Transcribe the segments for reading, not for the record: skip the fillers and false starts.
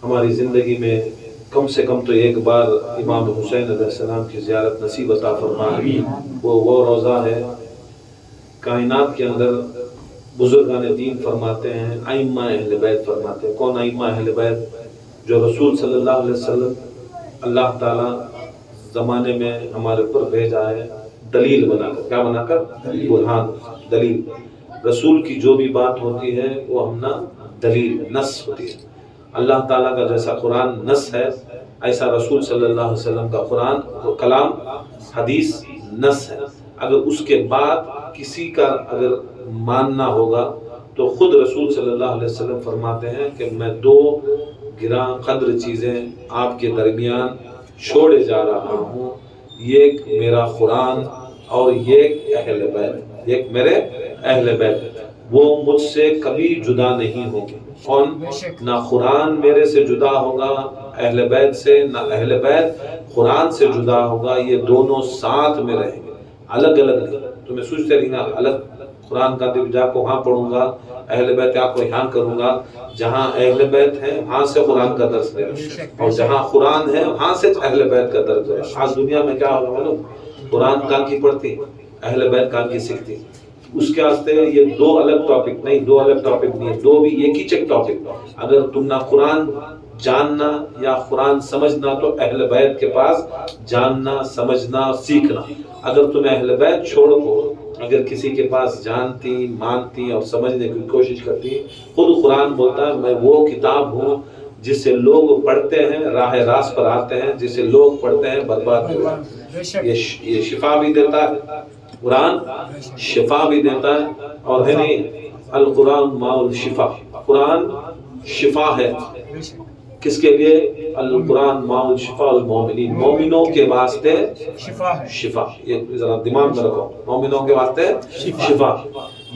ہماری زندگی میں کم سے کم تو ایک بار امام حسین علیہ السلام کی زیارت نصیب عطا فرمائے۔ وہ روضہ ہے کائنات کے اندر بزرگان دین فرماتے ہیں، ائمہ اہل بیت فرماتے ہیں۔ کون ائمہ اہل بیت؟ جو رسول صلی اللہ علیہ وسلم اللہ تعالیٰ زمانے میں ہمارے اوپر بھیجا ہے دلیل بنا کر۔ کیا بنا کر؟ برہان، دلیل۔ رسول کی جو بھی بات ہوتی ہے وہ ہم نا دلیل نص ہوتی ہے۔ اللہ تعالیٰ کا جیسا قرآن نص ہے، ایسا رسول صلی اللہ علیہ وسلم کا قرآن کلام حدیث نص ہے۔ اگر اس کے بعد کسی کا اگر ماننا ہوگا تو خود رسول صلی اللہ علیہ وسلم فرماتے ہیں کہ میں دو گراں قدر چیزیں آپ کے درمیان چھوڑے جا رہا ہوں، ایک میرا قرآن اور ایک اہل بیت، ایک میرے اہل بیت، وہ مجھ سے کبھی جدا نہیں ہوں گے۔ کون؟ نہ قرآن میرے سے جدا ہوگا اہل بیت سے، نہ اہل بیت قرآن سے جدا ہوگا، یہ دونوں ساتھ میں رہیں گے، الگ الگ نہیں۔ تمہیں سوچتے رہیں گا الگ قرآن کا دل جا کو وہاں پڑھوں گا، اہل بیت آپ کو یہاں کروں گا۔ جہاں اہل بیت ہے وہاں سے قرآن کا درس لے گا، اور جہاں قرآن ہے وہاں سے اہل بیت کا درس لے گا۔ آج دنیا میں کیا ہوگا معلوم؟ قرآن کہاں کی پڑھتی، اہل بیت کہاں کی سیکھتی۔ اس کے واسطے یہ دو الگ ٹاپک نہیں، دو الگ ٹاپک نہیں، دو بھی ایک ہی چیک ٹاپک۔ اگر تم نہ قرآن جاننا یا قرآن سمجھنا تو اہل بیت کے پاس جاننا، سمجھنا، سیکھنا۔ اگر تم اہل بیت چھوڑ کو اگر کسی کے پاس جانتی، مانتی اور سمجھنے کی کوشش کرتی، خود قرآن بولتا ہے میں وہ کتاب ہوں جسے لوگ پڑھتے ہیں راہ راست پر آتے ہیں، جسے لوگ پڑھتے ہیں برباد ہوتے ہیں۔ یہ شفا بھی دیتا ہے، قرآن شفا بھی دیتا ہے، اور ہے نہیں القرآن ماء الشفا، قرآن شفا ہے۔ کس کے لیے؟ القرآن ماء الشفا المومنین، مومنوں کے واسطے شفا۔ یہ ذرا دماغ میں رکھو، مومنوں کے واسطے شفا۔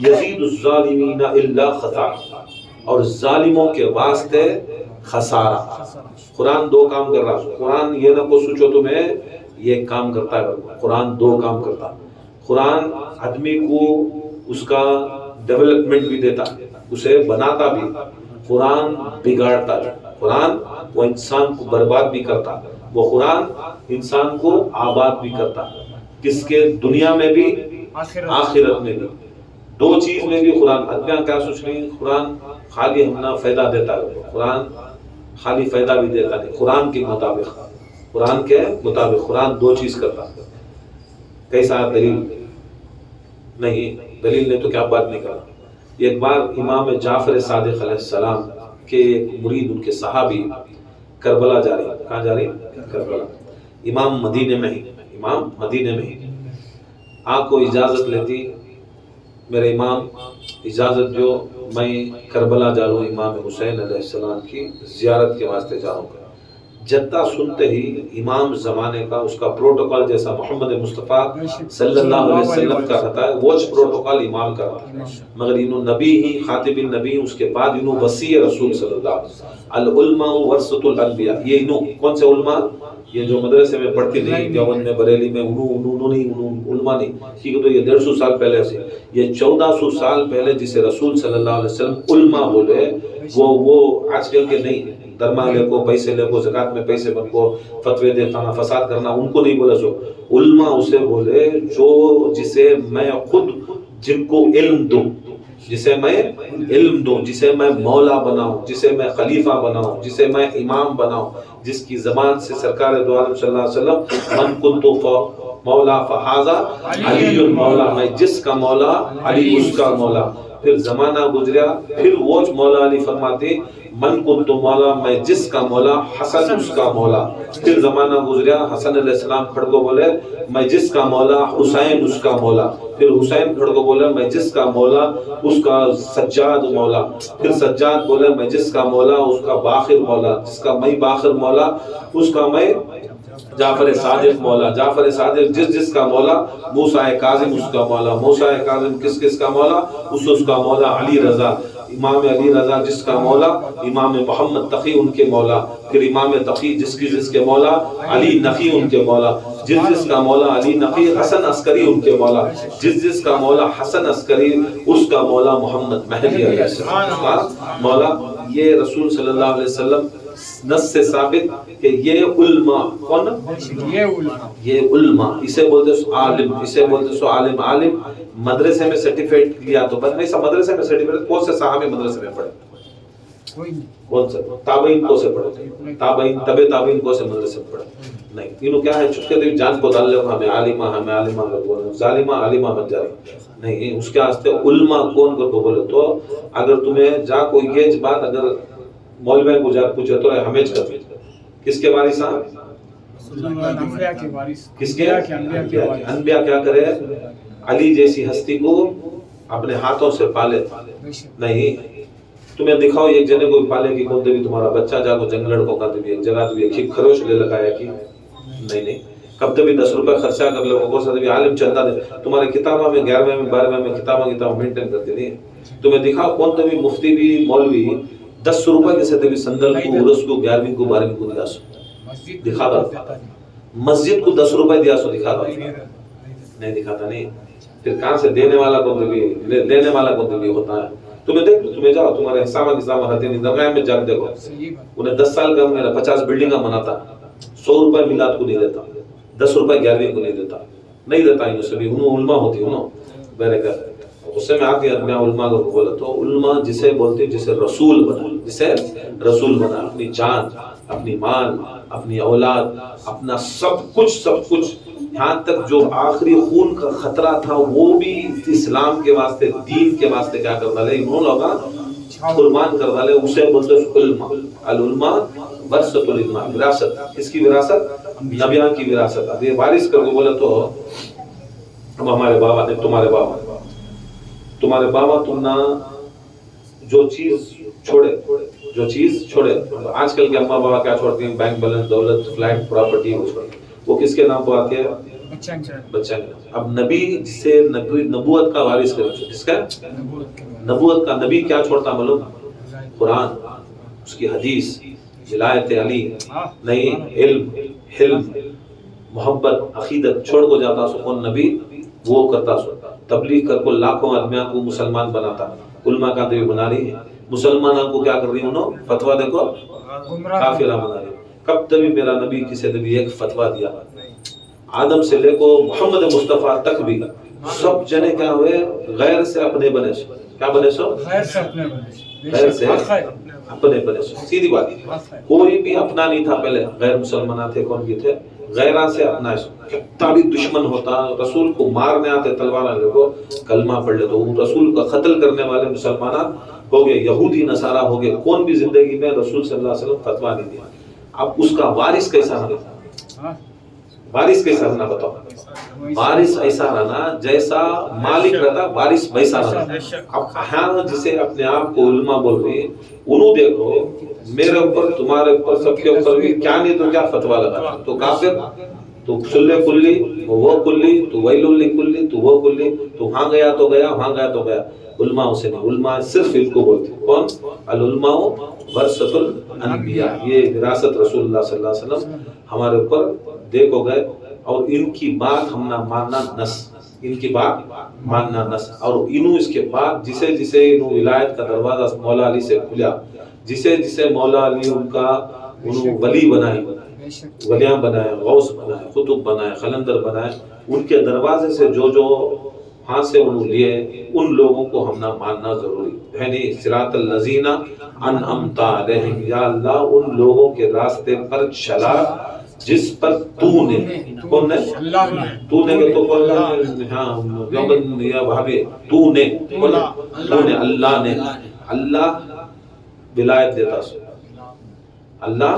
یزید الظالمین الا خسارا، اور ظالموں کے واسطے خسارہ۔ قرآن دو کام کر رہا ہے۔ قرآن یہ نہ کو سوچو تمہیں یہ کام کرتا ہے، قرآن دو کام کرتا ہے۔ قرآن آدمی کو اس کا ڈیولپمنٹ بھی دیتا، اسے بناتا بھی۔ قرآن بگاڑتا ہے، قرآن وہ انسان کو برباد بھی کرتا، وہ قرآن انسان کو آباد بھی کرتا۔ کس کے؟ دنیا میں بھی آخرت میں بھی، دو چیز میں بھی قرآن۔ آدمیاں کیا سوچ رہی ہیں قرآن خالی ہمنا فائدہ دیتا ہے، قرآن خالی فائدہ بھی دیتا نہیں۔ قرآن کے مطابق، قرآن کے مطابق قرآن دو چیز کرتا۔ کیسا؟ دلیل نہیں، دلیل نے تو کیا بات نہیں کرا۔ ایک بار امام جعفر صادق علیہ السلام کے ایک مرید، ان کے صحابی کربلا جا رہے ہیں۔ کہاں جا رہے ہیں؟ کربلا۔ امام مدینے میں ہی، امام مدینے میں ہی۔ آپ کو اجازت لیتی میرے امام اجازت جو میں کربلا جا رہا ہوں، امام حسین علیہ السلام کی زیارت کے واسطے جا رہا ہوں۔ جدہ سنتے ہی امام زمانے کا اس کا پروٹوکول جیسا محمد مصطفیٰ صلی اللہ علیہ وسلم کا رہتا ہے، وہ پروٹوکول امام کا رہتا ہے، مگر انہوں نبی ہی خاتم النبی، اس کے بعد انہوں وصی رسول صلی اللہ علیہ وسلم، العلماء ورثۃ الانبیاء۔ یہ انہوں کون سے علماء؟ یہ جو مدرسے میں پڑھتی نہیں، دیوبند میں، بریلی میں، انہوں علماء نہیں، ٹھیک ہے؟ تو یہ 150 سال پہلے سے، یہ 1400 سال پہلے جسے رسول صلی اللہ علیہ وسلم علماء بولے، وہ آج کل کے نہیں، درما لے کو، پیسے لے کو، زکات میں پیسے بن کو، فتوے دیتا، فساد کرنا، ان کو نہیں بولا۔ سو علماء اسے بولے جو جسے میں خود جن کو علم دوں، جسے میں علم دوں، جسے میں مولا بناؤں، جسے میں خلیفہ بناؤں، جسے میں امام بناؤں، جس کی زبان سے سرکار دو عالم صلی اللہ علیہ وسلم من کنتو مولا فہذا علی المولا، میں جس کا مولا علی اس کا مولا۔ پھر زمانہ گزریا، پھر وہ مولا علی فرماتے من کنتو مولا، میں جس کا مولا حسن اس کا مولا۔ پھر زمانہ گزریا، حسن علیہ السلام کھڑ کو بولے میں جس کا مولا حسین اس کا مولا۔ پھر حسین کھڑ کو بولے میں جس کا مولا اس کا سجاد مولا۔ پھر سجاد بولے میں جس کا مولا اس کا باقر مولا، جس کا میں باقر مولا اس کا میں جعفر صادق مولا۔ جعفر صادق جس کا مولا، موسیٰ کاظم اس کا مولا۔ موسیٰ کاظم کس کا مولا؟ اس کا مولا علی رضا۔ امام علی رضا جس کا مولا، امام محمد تقی ان کے مولا۔ پھر امام تقی جس کے مولا، علی نقی ان کے مولا۔ جس کا مولا علی نقی، حسن عسکری ان کے مولا۔ جس کا مولا حسن عسکری، اس کا مولا محمد مہدی علیہ السلام کا مولا۔ یہ رسول صلی اللہ علیہ وسلم نص سے ثابت کہ یہ علماء کون؟ یہ علماء، اسے بولتے سو عالم، اسے بولتے سو عالم. عالم مدرسے میں سرٹیفکیٹ لیا تو بس نہیں، سب مدرسے میں سرٹیفکیٹ کون سے صحابی مدرسے میں پڑھے؟ کون سے تابعین کو سے پڑھے؟ تابعین تبع تابعین کو سے مدرسے میں پڑھے؟ نہیں. انہوں کیا ہے چپ کے جان کو ڈال لے ہمیں عالمہ بولے، ظالمہ عالمہ بن جائے نہیں. اس کے واسطے علماء کون کو بولے تو اگر تمہیں جا کوئی یہ بات اگر مولوی کو جا پوچھے تو ہمیں کس کے وارث ہیں؟ کس کے؟ انبیاء. کیا کرے؟ علی جیسی ہستی کو اپنے ہاتھوں سے پالے نہیں. تمہیں دکھاؤ ایک جنے کو پالے کی کون بھی تمہارا بچہ جا کو جنگل کو کہتے بھی ایک جگہ تو ایک خروش لے لگایا کی نہیں. کب تک بھی 10 روپے خرچہ کر لو کو ساتھ بھی عالم چندہ دے تمہاری کتابوں میں 11ویں میں 12ویں میں کتابوں مینٹین کرتے نہیں. تمہیں دکھاؤ کون تو بھی مفتی بھی مولوی 10 روپے کے ساتھ بھی سندل کو عرس کو 11ویں کو 12ویں کو دیا سو دکھا دا. مسجد کو 10 روپے دیا سو دکھا دا نہیں دکھاتا نہیں. پھر کہاں سے دینے والا کون بھی لینے والا کون بھی ہوتا ہے. تمہیں دیکھ تمہیں جاؤ تمہارے حساب رہتے نہیں درگاہ میں جا دیکھو انہیں 10 سال کا میرا 50 بلڈنگاں بناتا 100 روپے میلاد کو نہیں دیتا 10 روپے 11ویں کو نہیں دیتا انہوں سے بھی انہوں علماء ہوتی انہوں میرے گھر اس سے میں آتی ہے میں علماء کو بولا تو علماء جسے بولتے جسے رسول بنا اپنی جان اپنی مال اپنی اولاد اپنا سب کچھ یہاں تک جو آخری خون کا خطرہ تھا وہ بھی اسلام کے واسطے دین کے واسطے کیا کر ڈالے انہوں لوگا قربان کر ڈالے. اسے بولتے علماء. العلماء ورثۃ العلماء. وراثت کس کی وراثت؟ نبیوں کی وراثت. اب یہ وارث کر کے بولے تو ہم ہمارے بابا نے تمہارے بابا تم نہ جو چیز چھوڑے آج کل کے اماں بابا کیا چھوڑتی ہیں؟ بینک بیلنس، دولت، فلیٹ، پراپرٹی وہ کس کے نام پر آتی ہے؟ بچہ. اب نبی جسے نبوت کا وارث کرے جس کا نبوت کا نبی کیا چھوڑتا معلوم؟ قرآن، اس کی حدیث، ولایت علی نہیں، علم محبت عقیدت چھوڑ کو جاتا سو کون نبی وہ کرتا سو تبلیغ کر کو لاکھوں آدمیاں کو مسلمان بناتا. علماء کا تو بنا رہی ہے مسلمانوں کو کیا کر رہی انہوں فتویٰ دیکھو کافرہ بنا رہی. کب تبھی میرا نبی کسی نے بھی ایک فتویٰ دیا آدم سے لے کو محمد مصطفیٰ تک بھی سب جنے کیا ہوئے غیر سے اپنے بنے سو. کیا بنے سو؟ غیر سے اپنے بنے سو. سیدھی بات کوئی بھی اپنا نہیں تھا پہلے. غیر مسلمان تھے کون کی تھے؟ غیران سے اپنا کتنا بھی دشمن ہوتا رسول کو مارنے آتے تلوار لے کو کلمہ پڑھ لے تو رسول کا قتل کرنے والے مسلمان ہو گئے یہودی نصارہ ہو گئے. کون بھی زندگی میں رسول صلی اللہ علیہ وسلم فتویٰ نہیں دیا. اب اس کا وارث کیسا رہنا؟ وارث کیسا رہنا بتاؤ؟ وارث ایسا رہنا جیسا مالک رہتا وارث ویسا رہنا. اب ہاں جسے اپنے آپ کو علماء بول رہے ہیں انہوں دیکھو میرے اوپر تمہارے اوپر سب کے اوپر بھی کیا نہیں تو کیا فتویٰ لگا تو کافر تو سلے کلی وہ کلی تو ویل کلی تو وہ کلی تو وہاں گیا تو گیا وہاں گیا تو گیا. علماء اسے نہیں. علماء صرف ان کو بولتے کون؟ العلماء ورثۃ الانبیاء. یہ وراثت رسول اللہ صلی اللہ علیہ وسلم ہمارے اوپر دیکھو گئے اور ان کی بات ہم نہ ماننا نس. ان کی بات ماننا نس. اور انہوں اس کے بعد جسے انہوں ولایت کا دروازہ مولا علی سے کھلا جسے مولا علی ان کا انہوں ولی بنائے ولیاں بنائے غوث بنائے قطب بنائے خلندر بنائے ان کے دروازے سے جو ہاں سے انہوں لیے ان لوگوں کو ہم نہ ماننا ضروری ہے نہیں. صراط الذین انعمت علیہم یا اللہ ان لوگوں کے راستے پر چلا جس پر تو نے کون نے تو نے تو ہاں یا بھابی تو نے اللہ نے اللہ ولایت دیتا سو اللہ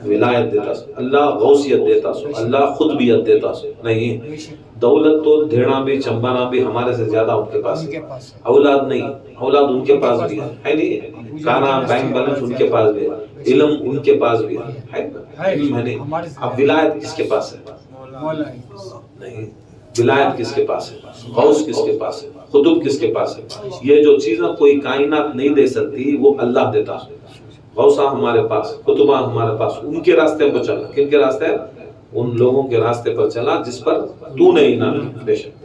ولایت دیتا سو اللہ غوثیت دیتا سو اللہ خطبیت دیتا سو نہیں. دولت تو دھیڑا بھی چمبانا بھی ہمارے سے زیادہ ان کے پاس ہے. اولاد نہیں اولاد ان کے پاس بھی ہے نہیں. کانا بینک بیلنس ان کے پاس بھی ہے علم ان کے پاس بھی ہے نہیں. اب ولایت کس کے پاس ہے؟ نہیں. ولایت کس کے پاس ہے؟ غوث کس کے پاس ہے؟ قطب کس کے پاس ہے؟ یہ جو چیزیں کوئی کائنات نہیں دے سکتی وہ اللہ دیتا ہے. غوثہ ہمارے پاس قطبہ ہمارے پاس. ان کے راستے پر چلا. کن کے راستے؟ ان لوگوں کے راستے پر چلا جس پر تو نے انعام. بے شک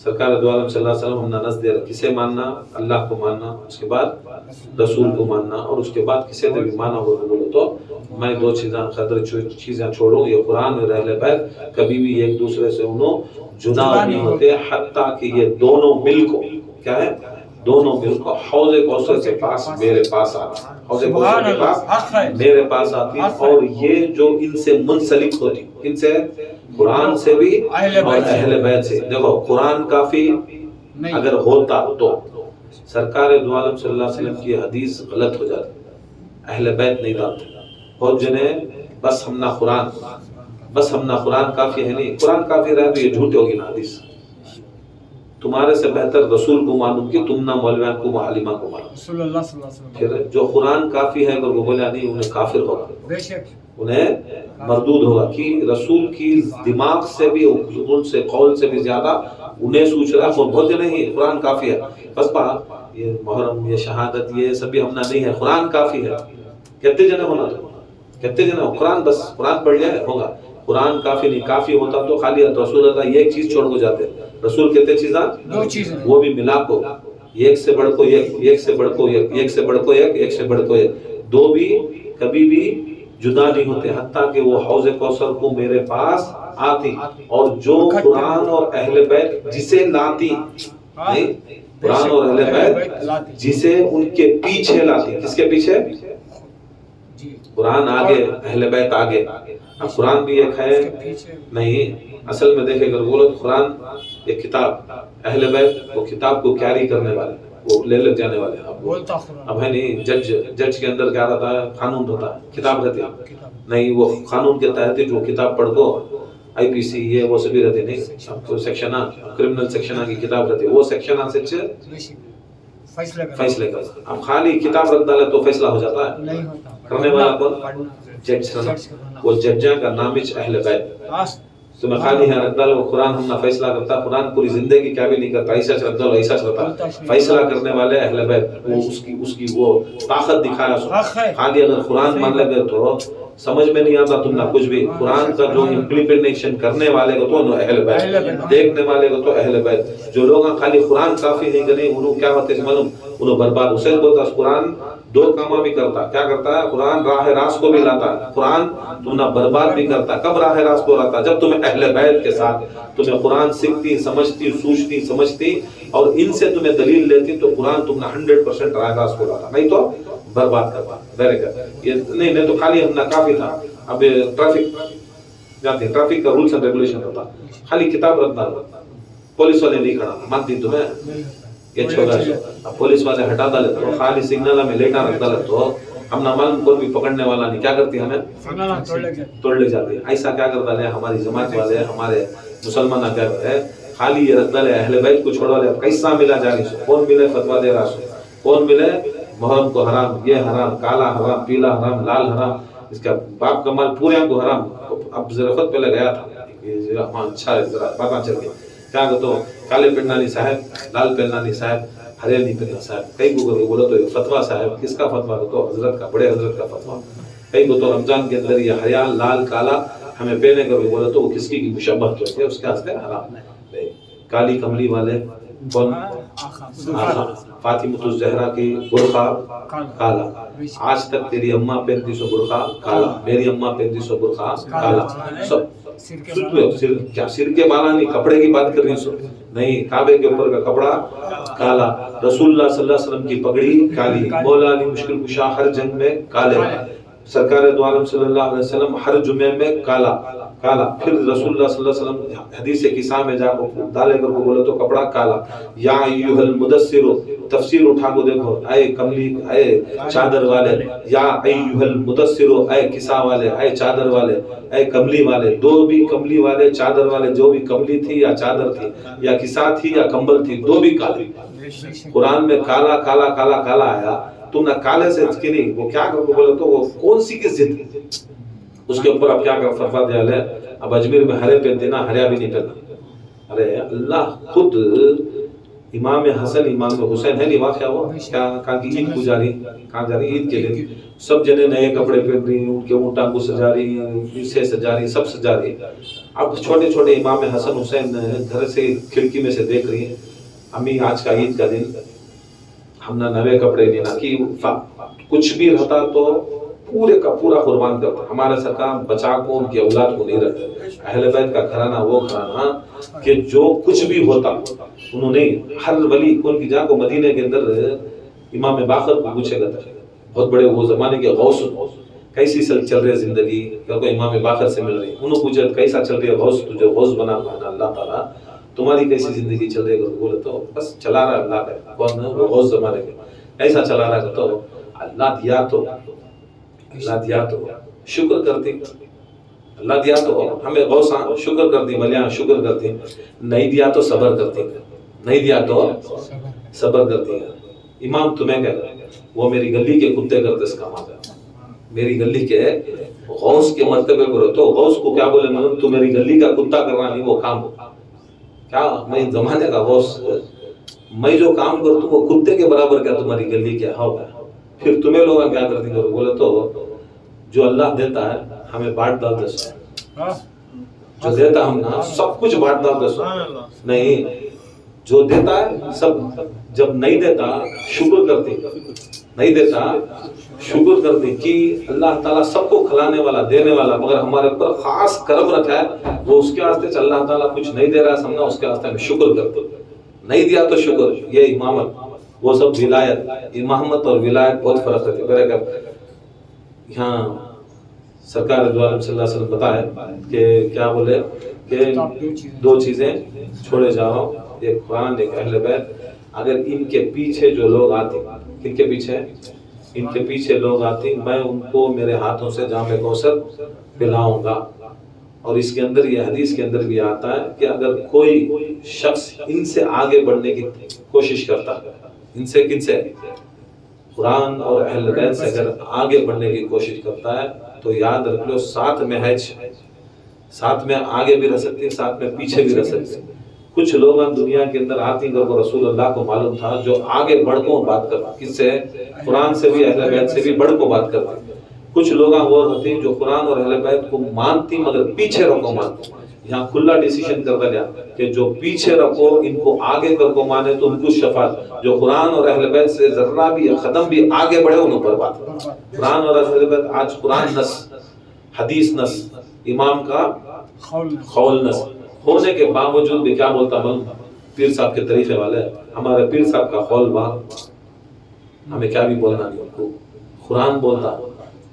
سرکار دو عالم صلی اللہ علیہ وسلم ہم نے نزد کسے ماننا؟ اللہ کو ماننا، اس کے بعد رسول کو ماننا، اور اس کے بعد کسے نے بھی مانا ہو بولو تو میں دو چیزیں چھوڑوں، یہ قرآن اور اہل بیت کبھی بھی ایک دوسرے سے انہوں جدا نہیں ہوتے، حتیٰ کہ یہ دونوں مل کو کیا ہے، دونوں مل کو حوض کوثر کے پاس میرے پاس آتی، حوض کوثر کے پاس میرے پاس آتی، اور یہ جو ان سے منسلک ہوتی، ان سے قرآن سے بھی اور اہل بیت سے۔ دیکھو قرآن کافی اگر ہوتا تو سرکار دو عالم صلی اللہ علیہ وسلم کی حدیث غلط ہو جاتی، اہل بیت نہیں ڈالتے، اور جنہیں بس ہم نہ قرآن، بس ہم نہ قرآن کافی ہے، نہیں قرآن کافی رہے تو یہ جھوٹے ہوگی نا حدیث۔ تمہارے سے بہتر رسول کو معلوم کہ تم نہ مولویان کو معلمہ کو معلوم صلی اللہ علیہ وسلم۔ پھر جو قرآن کافی ہے اگر وہ بولا نہیں، انہیں کافر ہوگا، انہیں مردود ہوگا، کہ رسول کی دماغ سے بھی، ان سے قول سے بھی زیادہ انہیں سوچ رہا ہے، بہت نہیں قرآن کافی ہے، بس یہ محرم، یہ شہادت، یہ سب ہم نہ نہیں ہے، قرآن کافی ہے، کہتے جنے ہونا تو کہتے جنے قرآن، بس قرآن پڑھ لیا ہوگا، قرآن کافی نہیں، کافی ہوتا تو خالی رسول اللہ یہ ایک چیز چھوڑ کو جاتے، رسول کہتے چیزاں دو چیزیں، وہ بھی ملا کو، ایک سے بڑھ کو ایک، ایک سے بڑھ کو ایک، ایک سے بڑھ کو ایک، ایک سے بڑھ کو ایک، دو بھی کبھی بھی جدا نہیں ہوتے، حتیٰ کہ وہ حوض کوثر کو میرے پاس آتی، اور جو قرآن اور اہل بیت جسے لاتی، نہیں قرآن اور اہل بیت جسے ان کے پیچھے لاتی، کس کے پیچھے؟ قرآن آگے، اہل بیت آگے۔ اب قرآن بھی ایک ہے نہیں، اصل میں دیکھے اگر بولو تو قرآن ایک کتاب، اہل بیت وہ کتاب کو کیری کرنے والے، وہ لے لے جانے والے۔ اب ہے نہیں، جج کے اندر کیا رہتا ہے؟ قانون ہوتا ہے، کتاب رہتی ہے نہیں، وہ قانون کے تحت جو کتاب پڑھ کو آئی پی سی یہ وہ سبھی رہتے نہیں، اب تو سیکشن کرمنل سیکشن کی کتاب رہتی ہے، وہ سیکشن سے فیصلے کر، اب خالی کتاب رکھ ڈالے تو فیصلہ ہو جاتا ہے، کرنے والا کون؟ جج، وہ ججاں کا نام اہل بیت، تو میں خالی ہے رکھ ڈالو، قرآن ہم نہ فیصلہ کرتا، قرآن پوری زندگی کیا بھی نہیں کرتا، ایسا رکھ ڈالو ایسا چلتا، فیصلہ کرنے والے اہل بیت، وہ اس کی وہ طاقت دکھایا سو، خالی اگر قرآن مان لگے تو سمجھ میں نہیں آتا تم نہ کچھ بھی، قرآن کا جو امپلیمنٹیشن کرنے والے کو تو اہل بیت، دیکھنے والے کو تو اہل بیت، جو لوگ خالی قرآن کافی نہیں کریں انہوں کیا ہوتے ہیں معلوم، انہوں برباد، اسے بولتا قرآن دو کامہ بھی کرتا، کیا کرتا ہے؟ قرآن راہ راست کو بھی لاتا، قرآن تم نہ برباد بھی کرتا، کب راہ راست کو لاتا؟ جب تمہیں اہل بیت کے ساتھ تمہیں قرآن سیکھتی، سمجھتی، سوچتی، سمجھتی، اور ان سے تمہیں دلیل لیتی تو قرآن تم نہ 100% راہ راست کو لاتا، نہیں تو برباد کرتا، یہ نہیں تو خالی ہم نہ کافی تھا۔ اب ٹریفک جاتے، ٹریفک کا رولز اینڈ ریگولیشن ہوتا، خالی کتاب رکھنا، پولیس والے نہیں کھڑا مانتی تمہیں یہ چھوڑا، اب پولیس والے ہٹا ڈالے تو خالی سگنل میں لیٹا رکھ ڈالے تو ہم نہ معلوم کوئی بھی پکڑنے والا نہیں، کیا کرتی ہمیں توڑ لے جاتی، ایسا کیا کرتا ہے ہماری جماعت والے، ہمارے مسلمان کیا کرتے ہیں، خالی یہ رکھ ڈالے اہل بیت کو چھوڑا لے، کیسا ملا جانی سو، کون ملے فتویٰ دے رہا سو، کون ملے محرم کو حرام، یہ حرام، کالا حرام، پیلا حرام، لال حرام، اس کا باپ کا مال پورے کو حرام۔ اب ذرا خود پہلے گیا تھا، اچھا ہے ذرا پتا چل گیا، کیا کہ کالے پنڈانی صاحب، لال پنڈانی صاحب، ہرے نہیں پنڈا صاحب، کئی کو بولو تو فتویٰ صاحب، کس کا فتویٰ تو حضرت کا، بڑے حضرت کا فتویٰ، کئی کو تو رمضان کے اندر یہ حیا لال کالا ہمیں پہنے کر بولو تو وہ کس کی مشابہت ہوتی ہے، اس کے واسطے حرام۔ کالی کملی والے کون؟ فاطمہ الزہرا کی برقع کالا، آج تک تیری اماں پہنتی سو برقع کالا، میری اماں پہنتی سو برقع کالا، سب کیا سر کے بالا نہیں، کپڑے کی بات کر رہی سو نہیں، کعبے کے اوپر کا کپڑا کالا، رسول اللہ صلی اللہ علیہ وسلم کی پگڑی کالی، مولا علی مشکل کشا ہر جنگ میں کالے، سرکار دو عالم صلی اللہ علیہ وسلم ہر جمعے میں کالا کالا، پھر رسول اللہ صلی اللہ علیہ وسلم حدیث کسا میں جا ڈالے کر کو بولے تو کپڑا کالا، یا ایھا المدثر، تفسیر اٹھا کو دیکھو، اے کملی، اے چادر والے، یا ایھا المدثر، اے کسا والے، اے چادر والے، اے کملی والے، دو بھی کملی والے چادر والے، جو بھی کملی تھی یا چادر تھی یا کسا تھی یا کمبل تھی، دو بھی کالی، قرآن میں کالا کالا کالا کالا آیا، تم نہ کالے سے کی نہیں، وہ کیا کر کو بولے تو وہ کون سی کی ضد، اس کے اوپر اب کیا کر فتویٰ دیا لے، اب اجمیر میں ہرے پہنتے نا، ہریا بھی نہیں پہننا، ارے اللہ خود امام حسن امام حسین ہے نہیں واقعہ وہ کیا کہاں کی عید کو جا رہی کہاں جا رہی عید کے دن سب جنے نئے کپڑے پہن رہی ان کے اونٹاں کو سجا رہی اسے سجا رہی سب سجا رہی اب چھوٹے چھوٹے امام حسن حسین گھر سے کھڑکی میں سے دیکھ رہی ہیں امی آج کا عید کا دن ہم نہ نئے کپڑے لینا کہ کچھ بھی رہتا تو پورے کا پورا قربان کرتا ہمارا سرکار بچا کو ان کی اولاد کو نہیں رکھتے اہل بیت کا گھرانہ وہ گھرانہ کہ جو کچھ بھی ہوتا انہوں نے ہر ولی ان کی جگہ کو مدینے کے اندر امام باقر کو پوچھے گا بہت بڑے وہ زمانے کے غوث کیسی چل رہی زندگی کوئی امام باقر سے مل رہی انہوں پوچھا کیسا چل رہی ہے غوث تجھے غوث بنا پانا اللہ تعالیٰ تمہاری کیسی زندگی چل رہی ہے بولے تو بس چلا رہا اللہ کا کون ہے وہ غوث زمانے کے ایسا چلا رہا تو اللہ دیا تو شکر کرتی اللہ دیا تو ہمیں غوث شکر کرتی ملیاں شکر کرتی نہیں دیا تو صبر کرتی نہیں دیا تو صبر کرتی ہے امام تمہیں کہہ رہا وہ میری گلی کے کتے کرتے اس کام آتا میری گلی کے غوث کے مرتبے پر تو غوث کو کیا بولے مگر تو میری گلی کا کتا کرنا نہیں وہ کام کیا میں زمانے کا غوث میں جو کام کرتا ہوں وہ کتے کے برابر کیا تمہاری گلی کیا ہوگا پھر تمہیں لوگ کیا کرتی ہیں بولے تو جو اللہ دیتا ہے ہمیں بانٹ ڈال دے جو دیتا ہم نا سب کچھ بانٹ ڈال دے نہیں جو دیتا ہے سب جب نہیں دیتا شکر کرتی نہیں دیتا شکر کرتی کہ اللہ تعالیٰ سب کو کھلانے والا دینے والا مگر ہمارے اوپر خاص کرم رکھا ہے وہ اس کے واسطے اللہ تعالیٰ کچھ نہیں دے رہا سمجھا اس کے واسطے ہمیں شکر کرتے نہیں دیا تو شکر یہ امامت وہ سب ولایت امامت اور ولایت بہت فرق ہے میرے کہ یہاں سرکار صلی اللہ علیہ وسلم بتایا کہ کیا بولے کہ دو چیزیں چھوڑے جا رہا ہوں ایک قرآن ایک اہل بیت اگر ان کے پیچھے جو لوگ آتے ان کے پیچھے لوگ آتے میں ان کو میرے ہاتھوں سے جام کوثر پلاؤں گا اور اس کے اندر یہ حدیث کے اندر بھی آتا ہے کہ اگر کوئی شخص ان سے آگے بڑھنے کی کوشش کرتا ہے ان سے کن سے قرآن اور اہل بیت سے اگر آگے بڑھنے کی کوشش کرتا ہے تو یاد رکھ لو ساتھ میں ہے ساتھ میں آگے بھی رہ سکتے ہیں ساتھ میں پیچھے بھی رہ سکتے ہیں کچھ لوگ دنیا کے اندر آتی ہیں اور رسول اللہ کو معلوم تھا جو آگے بڑھ کو بات کرتا کس سے قرآن سے بھی اہل بیت سے بھی بڑھ کو بات کرتا کچھ لوگ وہ ہوتے ہیں جو قرآن اور اہل بیت کو مانتی مگر پیچھے رکھو مانتی یہاں کھلا ڈیسیشن کرتا گیا کہ جو پیچھے رکھو ان کو آگے کر کو مانے تو ان کو شفاعت جو قرآن اور اہل بیت سے ذرہ بھی قدم بھی آگے بڑھے انہوں پر بات قرآن اور اہل بیت آج قرآن نص حدیث نص امام کا قول نص ہونے کے باوجود بھی کیا بولتا ہوں پیر صاحب کے طریقے والے ہمارے پیر صاحب کا قول بات ہمیں کیا بھی بولنا نہیں ان کو قرآن بولتا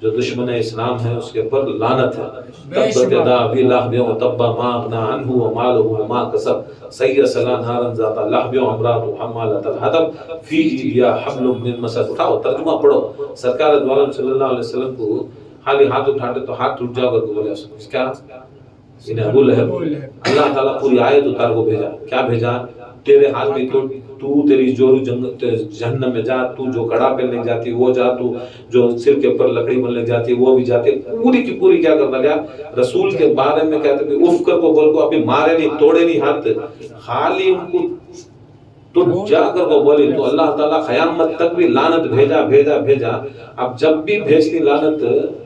جو دشمن اسلام ہے اس کے پر لعنت ہے تبت یدا ابی لہب وتب ما اغنى عنه وماله وما كسب سيصلى نارا ذات لهب وامرأته حمالة الحطب في جيدها حبل من مسد اٹھاؤ ترجمہ پڑھو سرکار دو عالم صلی اللہ علیہ وسلم کو خالی ہاتھ اٹھاتے تو ہاتھ ٹوٹ جاؤ گا بولے کیا انہیں ابو لہب اللہ تعالیٰ پوری آیت اتار کو بھیجا کیا بھیجا تیرے ہاتھ میں تو تیری جو جہنم میں جا تو جو کڑا پہننے جاتی وہ جا تو جو سر کے اوپر لکڑی بننے جاتی وہ بھی جاتی پوری کی پوری کیا کرتا گیا رسول کے بارے میں کہتے کہ اف کر کو بول کو ابھی مارے نہیں توڑے نہیں ہاتھ خالی ان کو تو جا کر کو بولی تو اللہ تعالیٰ قیامت تک بھی لعنت بھیجا اب جب بھی بھیجتی لعنت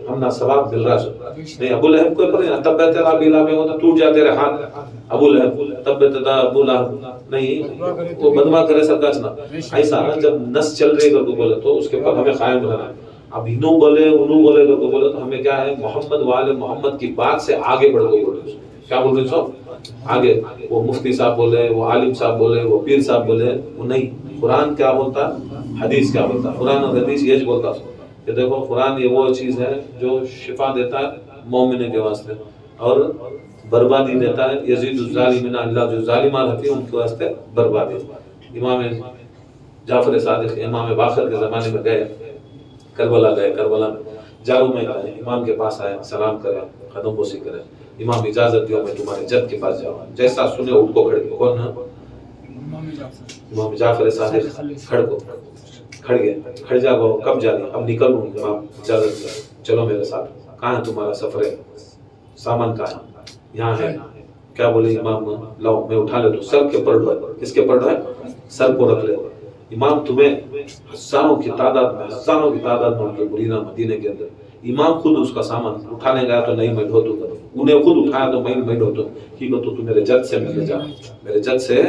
ہم نہ ثواب مل رہا نہیں ابو لہب کوئی پر نہیں تب تیرا بیلا میں ہوتا ٹوٹ جاتے رہے ہاتھ ابو لہب تب تیرا ابو لہب نہیں وہ بدوا کرے سرکار نہ ایسا جب نس چل رہی کر کو بولے تو اس کے پر ہمیں قائم رہنا ہے اب انہوں بولے انہوں بولے کر کو بولے تو ہمیں کیا ہے محمد والے محمد کی بات سے آگے بڑھ کو بولے کیا بول رہے سو آگے وہ مفتی صاحب بولے وہ عالم صاحب بولے وہ پیر صاحب بولے وہ نہیں قرآن کیا بولتا حدیث کیا بولتا قرآن اور حدیث یہ بولتا کہ دیکھو قرآن یہ وہ چیز ہے جو شفا دیتا ہے مومن کے واسطے اور بربادی دیتا ہے یزید الظالمین اللہ جو ظالمان رہتی ہیں ان کے واسطے بربادی امام جعفر صادق امام باقر کے زمانے میں گئے کربلا میں جارو میں گئے امام کے پاس آئے سلام کرے قدم بوسی کرے امام اجازت دیو میں تمہارے جد کے پاس جاؤں جیسا سنے اٹھ کو کھڑ کون ہے امام جعفر صادق کھڑ گئے کھڑ جا گو کب جا رہی اب نکل ہوں امام اجازت دیا چلو میرے ساتھ کہاں ہے تمہارا سفر ہے سامان کہاں ہے یہاں ہے کیا بولے امام لاؤ میں اٹھا لیتا ہوں، سر کے پر ڈھوئے، کس کے پر ڈھوئے؟ سر کو رکھ لے۔ امام تمہیں ہزاروں کی تعداد میں ان کے مریداں مدینے کے اندر، امام خود اس کا سامان اٹھانے گیا تو نہیں میں ڈھو دوں گا، انہیں خود اٹھایا تو میں ڈھو دوں، ٹھیک ہے تو میرے جد سے ملنے جا رہا، میرے جد سے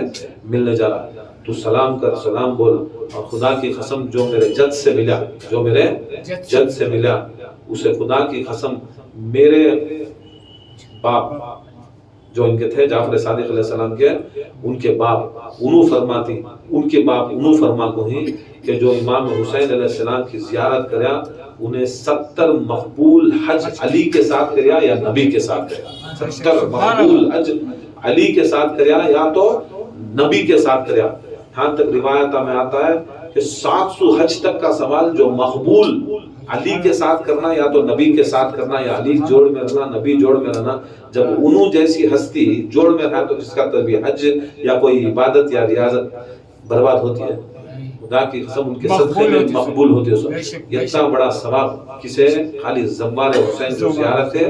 ملنے جا رہا، تو سلام کر، سلام بول، اور خدا کی قسم جو میرے جد سے ملا، جو میرے جد سے ملا اسے خدا کی قسم میرے باپ جو ان کے تھے جعفر صادق علیہ السلام کے، ان کے باپ انہوں فرماتی، ان کے باپ انہوں فرما کو ہی کہ جو امام حسین علیہ السلام کی زیارت کریا انہیں 70 مقبول حج علی کے ساتھ کریا یا نبی کے ساتھ کریا، 70 مقبول حج علی کے ساتھ کریا یا تو نبی کے ساتھ کریا۔ ہاں تک روایت میں آتا ہے کہ 700 حج تک کا سوال جو مقبول علی کے ساتھ کرنا یا تو نبی کے ساتھ کرنا یا علی جوڑ میں رہنا نبی جوڑ میں رہنا، جب انہوں جیسی ہستی جوڑ میں رہا تو جس کا تربی حج یا کوئی عبادت یا ریاضت برباد ہوتی ہے، خدا کی قسم ان کے صدقے میں مقبول ہوتے ہیں۔ یہ اتنا بڑا ثواب کسے؟ خالی زوار حسین جو زیارت ہے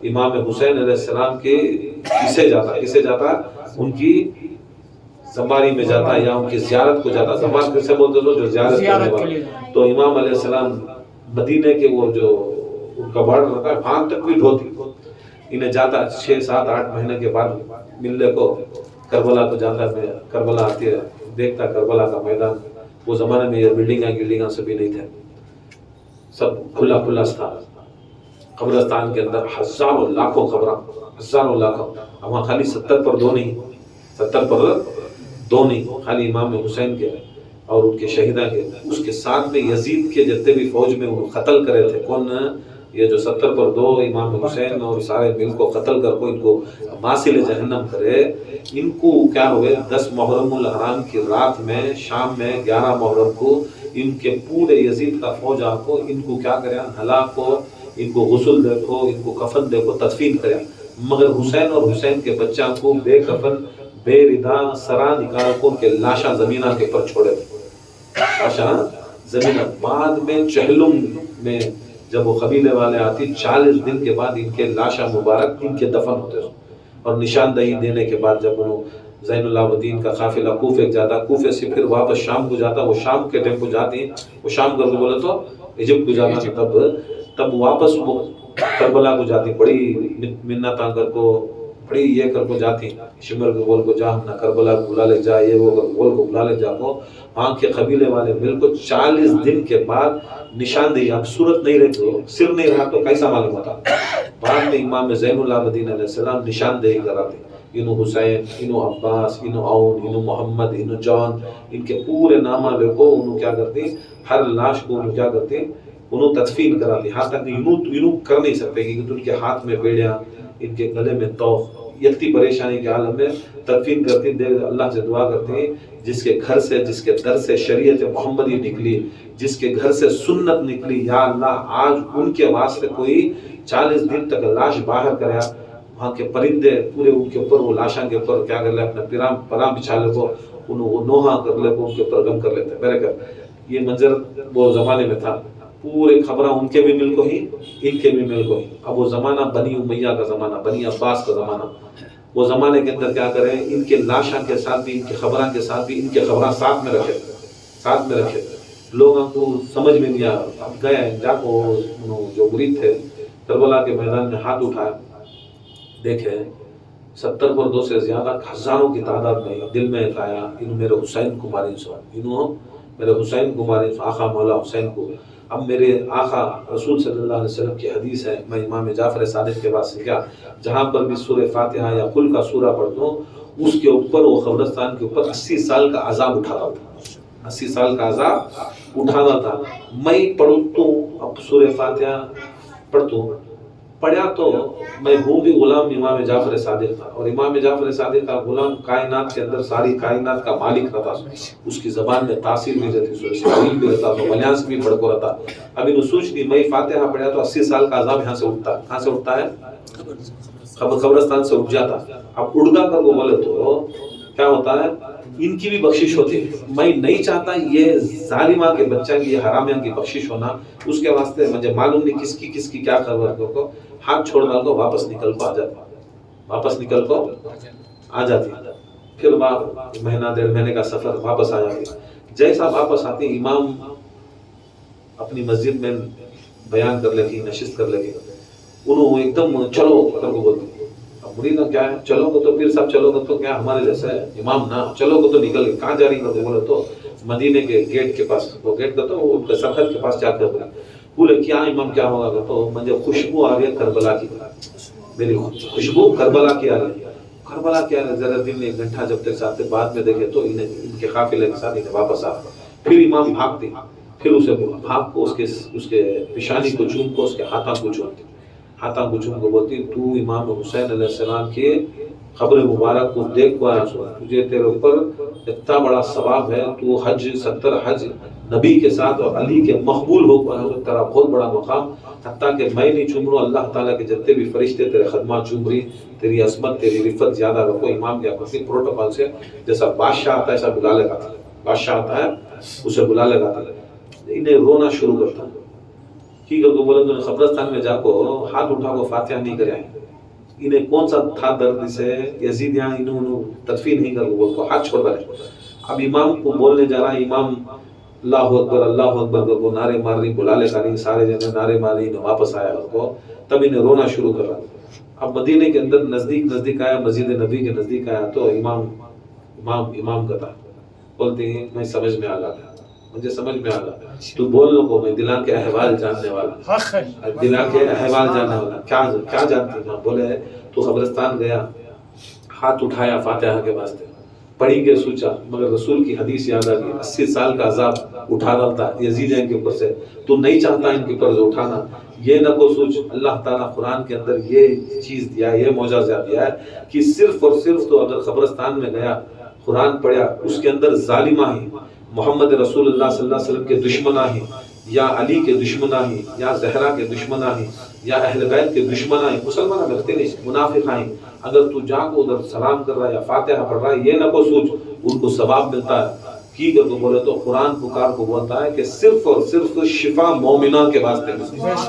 امام حسین علیہ السلام کے کسے جاتا ان کی زواری میں جاتا یا ان کی زیارت کو جاتا۔ زوار کسے بولتے ہیں جو زیارت کرنے والا، تو امام علیہ السلام مدینے کے وہ جو ان کا بارڈر رہتا ہے وہاں تک بھی ڈھوتی، انہیں جاتا 6 7 8 مہینے کے بعد ملنے کو کربلا کو جاتا ہے، کربلا آتی ہے، دیکھتا کربلا کا میدان، وہ زمانے میں یہ بلڈنگاں سبھی نہیں تھے، سب کھلا تھا، قبرستان کے اندر ہزاروں لاکھوں قبراں، ہزاروں لاکھوں، وہاں خالی 70 پر 2 نہیں، خالی امام حسین کے اور ان کے شہیدہ کے، اس کے ساتھ میں یزید کے جتنے بھی فوج میں وہ قتل کرے تھے، کون؟ یہ جو 70 پر 2 امام حسین اور سارے مل کو قتل کر کو ان کو ماسل جہنم کرے، ان کو کیا ہوئے 10 محرم الحرام کی رات میں شام میں 11 محرم کو ان کے پورے یزید کا فوج آ کو ان کو کیا کرے؟ نہلا کو، ان کو غسل دے کو، ان کو کفن دے کو تدفین کرے، مگر حسین اور حسین کے بچہ کو بے کفن بے ردا سرا نکال کو ان کے لاشاں زمینہ کے پر چھوڑے، لاشاں زمینہ۔ بعد میں چہلم میں جب وہ قبیلے والے آتی 40 دن کے بعد ان کے لاشاں مبارک ان کے دفن ہوتے ہیں، اور نشاندہی دینے کے بعد جب انہوں زین العابدین کا قافلہ کوفے جاتا، کوفے سے پھر واپس شام کو جاتا، وہ شام کے ٹائم کو جاتی، وہ شام کر کے بولے تو ایجپٹ کو جانا، تب واپس وہ کربلا کو جاتی، بڑی منتاں کر کو، بڑی یہ کر کو جاتی، شمر کو بول کو جا نہ کربلا کو بلا لے جا، یہ وہ بول کو بلا لے جا کو، وہاں کے قبیلے والے مل کو 40 دن کے بعد نشاندہی، اب صورت نہیں رہی تو سر نہیں رہا تو کیسا معلوم ہوتا، بعد میں امام زین العابدین علیہ السلام نشاندہی کراتے، انہوں حسین، انہوں عباس، انہوں عون، انہوں محمد، انہوں جان، ان کے پورے نامہ لکھو، انہوں کیا کرتے، ہر لاش کو انہوں کیا کرتے، انہوں تدفین کراتے، ہاں تک انہوں کر نہیں سکتے کیونکہ ان کے ہاتھ میں بیڑیاں، ان کے گلے میں توق، یتی پریشانی کے عالم میں تدفین کرتے، اللہ سے دعا کرتے، جس کے گھر سے، جس کے در سے شریعت محمدی نکلی، جس کے گھر سے سنت نکلی، یا اللہ آج ان کے واسطے کوئی 40 دن تک لاش باہر کریا، وہاں کے پرندے پورے ان کے اوپر، وہ لاشاں کے اوپر کیا کر لے، اپنا پراں بچھا لے کو، انہوں وہ نوحہ کر لے کو، ان کے اوپر غم کر لیتے میرے گھر۔ یہ منظر وہ زمانے میں تھا، پورے خبریں ان کے بھی ملک ہی، ان کے بھی ملک ہی۔ اب وہ زمانہ بنی امیہ کا زمانہ، بنی عباس کا زمانہ، وہ زمانے کے اندر کیا کریں، ان کے لاشاں کے ساتھ بھی، ان کے خبراں کے ساتھ بھی، ان کے خبراں ساتھ میں رکھے، لوگوں کو سمجھ میں نہیں آیا، گئے جا کو جو مرید تھے کربلا کے میدان میں ہاتھ اٹھایا، دیکھے 70 پر 2 سے زیادہ ہزاروں کی تعداد میں دل میں آیا، انہوں میرے حسین کو مارین سو، انہوں میرے حسین کو مارین سو، آقا مولا حسین کو۔ اب میرے آقا رسول صلی اللہ علیہ وسلم کی حدیث ہے، میں امام جعفر صادق کے پاس سے کیا، جہاں پر بھی سورہ فاتحہ یا قل کا سورہ پڑھتا ہوں، اس کے اوپر وہ قبرستان کے اوپر 80 سال کا عذاب اٹھاتا تھا، 80 سال کا عذاب اٹھاتا تھا۔ میں پڑھتا ہوں، اب سورہ فاتحہ پڑھتا ہوں، پڑھا تو میں ہوں بھی غلام امام جعفر صادق تھا، اور امام جعفر صادق کا غلام کائنات کے اندر ساری کائنات کا مالک رہتا، اس کی زبان میں تاثیر بھی رہتی، تعلیم بھی رہتا، تو ملیانس بھی پڑھ کو رہتا۔ اب انہوں سوچ لی میں فاتحہ پڑھا تو 80 سال کا عذاب یہاں سے اٹھتا، کہاں سے اٹھتا ہے؟ قبرستان سے اٹھ جاتا۔ اب اڑگا کر وہ بولے تو کیا ہوتا ہے، ان کی بھی بخشش ہوتی ہے۔ میں نہیں چاہتا یہ ظالمہ کے بچہ کی، یہ حرامیاں کی بخشش ہونا، اس کے واسطے مجھے معلوم نہیں کس کی کیا خبر کو ہاتھ چھوڑ ڈال کو واپس نکل پا جاتا۔ واپس نکل کو آ جاتی، پھر مہینہ ڈیڑھ مہینے کا سفر واپس آ جاتی. جیسا واپس آتی امام اپنی مسجد میں بیان کر لگی، نشست کر لگی. انہوں ایک دم چلو کر کو بولتی. اب مریدہ کیا ہے، چلو گے تو پھر سب چلو گے تو کیا ہمارے جیسا ہے امام نہ، چلو گے تو نکل گئے. کہاں جا رہی ہے بولے تو مدینے کے گیٹ کے پاس، وہ گیٹ کا تو وہ ان کے سرحد کے پاس جا کر بولے کیا امام کیا ہوگا، تو مجھے خوشبو آ رہی ہے کربلا کی، میری خوشبو کربلا کی آ رہی ہے. کربلا کیا ہے، ذرا دن ایک گھنٹہ جب تک ساتھ بعد میں دیکھے تو ان کے قافلے کے ساتھ انہیں واپس آ. پھر امام بھاگتے، پھر اسے بھاگ کو اس کے پیشانی کو چوم کو اس کے ہاتھوں کو چومتی، ہاتھوں کو چوم کو بولتی تو امام حسین علیہ السلام کی قبر مبارک کو دیکھ کو آیا سو، تجھے تیرے اوپر اتنا بڑا ثواب ہے، تو حج 70 حج نبی کے ساتھ اور علی کے مقبول ہو پایا، تیرا بہت بڑا مقام. حتیٰ کہ میں نہیں چوم رہا، اللہ تعالیٰ کے جتنے بھی فرشتے تیرے خدمات چوم رہی، تیری عظمت تیری رفت زیادہ رکھو. امام کیا کرتی پروٹوکول سے جیسا بادشاہ آتا ہے ایسا بلا لگاتا، بادشاہ آتا ہے اسے بلا لگاتا. انہیں رونا شروع کرتا کی کر کو بولے تو قبرستان میں جا کو ہاتھ اٹھا کو فاتحہ نہیں کرے. انہیں کون سا تھا درد سے یزید یہاں انہوں تدفین نہیں کر بول کو ہاتھ چھوڑ رہے. اب امام کو بولنے جا رہا ہے، امام اللہ اکبر کو نعرے مار رہی، بلا لے کر سارے جنے نعرے مار رہی. واپس آیا اس کو، تب انہیں رونا شروع کر رہا. اب مدینے کے اندر نزدیک آیا، مسجد نبی کے نزدیک آیا تو امام کا تھا. بولتے ہیں میں سمجھ میں آ گیا، مجھے سمجھ میں آ گیا، تو بولنے کو میں دلا کے احوال جاننے والا، دلا کے احوال جاننے والا. کیا جانتی ہیں؟ بولے تو قبرستان گیا، ہاتھ اٹھایا فاتحہ کے واسطے، پڑھی کے سوچا، مگر رسول کی حدیث یاد آ گئی 80 سال کا عذاب اٹھا رہا تھا یزید کے اوپر سے، تو نہیں چاہتا ان کے اوپر اٹھانا. یہ نہ کو سوچ اللہ تعالیٰ قرآن کے اندر یہ چیز دیا ہے، یہ معجزہ دیا ہے کہ صرف اور صرف تو اگر قبرستان میں گیا قرآن پڑھا، اس کے اندر ظالمہ ہی محمد رسول اللہ صلی اللہ علیہ وسلم کے دشمنہ ہی، یا علی کے دشمنہ ہی، یا زہرا کے دشمنہ ہی، یا اہل بیت کے دشمنہ ہی، مسلمان کرتے نہیں منافق ہیں، اگر تو جا کو ادھر سلام کر رہا ہے یا فاتحہ پڑھ رہا ہے، یہ نہ کو سوچ ان کو ثواب ملتا ہے. کی کر کو بولے تو قرآن پکار کو بولتا ہے کہ صرف اور صرف شفا مومنہ کے واسطے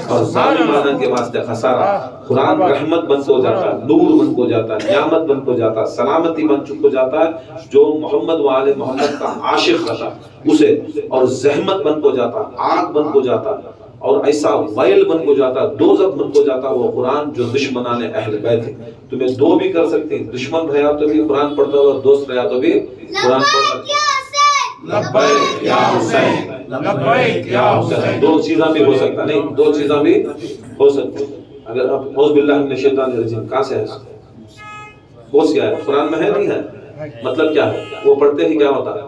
اور ظالمانہ کے واسطے خسارہ. قرآن رحمت بن کو جاتا ہے، نور بن کو جاتا ہے، نعمت بن کو جاتا ہے، سلامتی بن کو جاتا ہے جو محمد و آل محمد کا عاشق رہتا اسے، اور زحمت بن کو جاتا ہے، آگ بن کو جاتا ہے، اور ایسا ویل بن کو جاتا ہے، دوزخ بن کو جاتا ہے وہ قرآن جو دشمنان اہل بیت ہے. تمہیں دو بھی کر سکتے ہیں، دشمن رہا تو بھی قرآن پڑھتا ہو اور دوست رہا تو بھی قرآن پڑھتا. لبیک یا حسین، لبیک یا حسین، دو چیزاں بھی ہو سکتا نہیں، دو چیزاں بھی ہو سکتی. اگر اب اعوذ باللہ من الشیطان الرجیم کہاں سے ہے؟ کون سی آیت قرآن میں ہے؟ نہیں ہے. مطلب کیا ہے؟ وہ پڑھتے ہی کیا ہوتا ہے؟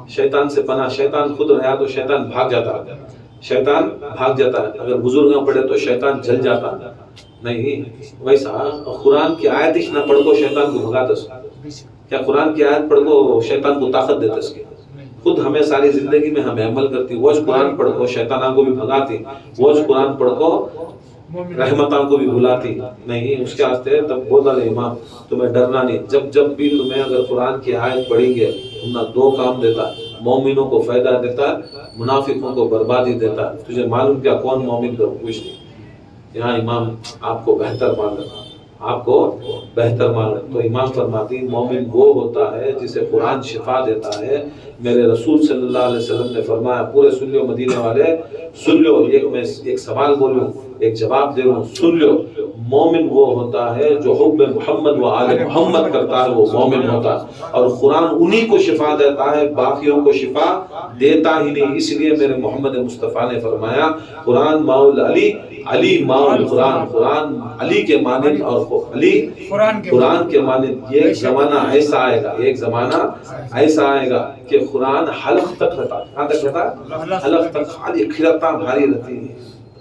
شیطان سے پناہ. شیطان خود رہا تو شیطان بھاگ جاتا ہے، شیطان بھاگ جاتا ہے. اگر بزرگاں پڑھے تو شیطان جل جاتا نہیں. ویسا قرآن کی آیت ہی نہ پڑھ کو شیطان کو بھگاتا. کیا قرآن کی آیت پڑھ کو شیطان کو طاقت دیتا اس کی؟ خود ہمیں ساری زندگی میں ہمیں عمل کرتی، وہ قرآن پڑھ کو شیطانوں کو بھی بھگاتی، وہ قرآن پڑھ کو رحمتوں کو بھی بلاتی نہیں. اس کے واسطے تب بولا امام تمہیں ڈرنا نہیں. جب بھی تمہیں اگر قرآن کی آیت پڑھیں گے تمہیں دو کام دیتا، مومنوں کو فائدہ دیتا، منافقوں کو بربادی دیتا. تجھے معلوم کیا کون مومن کا کچھ نہیں. یہاں امام آپ کو بہتر معلوم، آپ کو بہتر معلوم. تو امام فرماتی مومن وہ ہوتا ہے جسے قرآن شفا دیتا ہے. میرے رسول صلی اللہ علیہ وسلم نے فرمایا، پورے سن لو مدینے والے، سن لو. میں ایک سوال بولوں، ایک جواب دے رہا ہوں، سن لو. مومن وہ ہوتا ہے جو حب محمد و آل محمد کرتا ہے، وہ مومن ہوتا ہے. اور قرآن انہی کو شفا دیتا ہے، باقیوں کو شفا دیتا ہی نہیں. اس لیے میرے محمد مصطفیٰ نے فرمایا قرآن ماؤل علی، علی ماؤل قرآن. قرآن علی کے مانند اور علی قرآن کے مانند. یہ ایک زمانہ ایسا آئے گا، ایک زمانہ ایسا آئے گا کہ قرآن حلق تک رہتا. کہاں تک رہتا؟ حلق تک. خالی کھلتا بھاری رہتی ہے،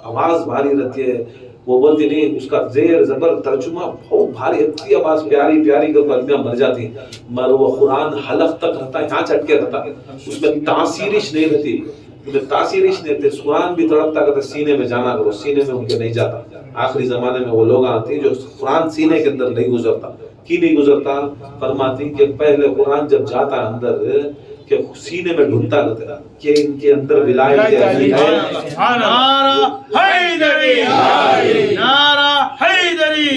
آواز بھاری رہتی ہے. وہ بولتی نہیں، اس کا زیر زبر ترجمہ بہت بھاری، اتنی آواز پیاری پیاری کر آدمیاں مر جاتی. مگر وہ قرآن حلق تک رہتا، یہاں چٹ کے رہتا. اس میں تاثیرش نہیں رہتی، تاثیرش نہیں رہتی. قرآن بھی تڑپتا کرتا سینے میں جانا کرو، سینے میں ان کے نہیں جاتا. آخری زمانے میں وہ لوگ آتے جو قرآن سینے کے اندر نہیں گزرتا. کی نہیں گزرتا؟ فرماتی کہ پہلے قرآن جب جاتا اندر کہ سینے میں ڈھونڈتا رہتا کہ ان کے اندر ولایت علی ہے. نعرہ حیدری، نعرہ حیدری.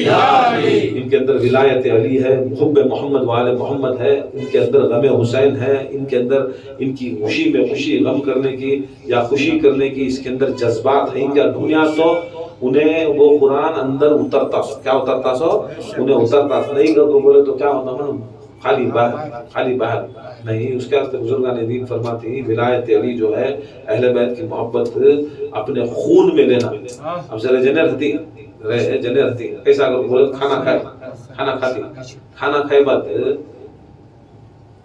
ان کے ولایت علی ہے، حب محمد وآل محمد ہے، ان کے اندر غم حسین ہے، ان کے اندر ان کی خوشی میں خوشی، غم کرنے کی یا خوشی کرنے کی اس کے اندر جذبات ہیں کیا دنیا تو انہیں وہ قرآن اندر اترتا سو، کیا اترتا سو انہیں اترتا سو، نہیں کر بولے تو کیا ہوتا ہے خالی باہر نہیں۔ اس کے واسطے بزرگان دین فرماتے ہیں ولایت علی جو ہے اہل بیت کی محبت اپنے خون میں لینا۔ اب ذرا جنر ہتی رہے جنر ہتی کیسا اگر بولے کھانا کھاتی کھانا کھائے بعد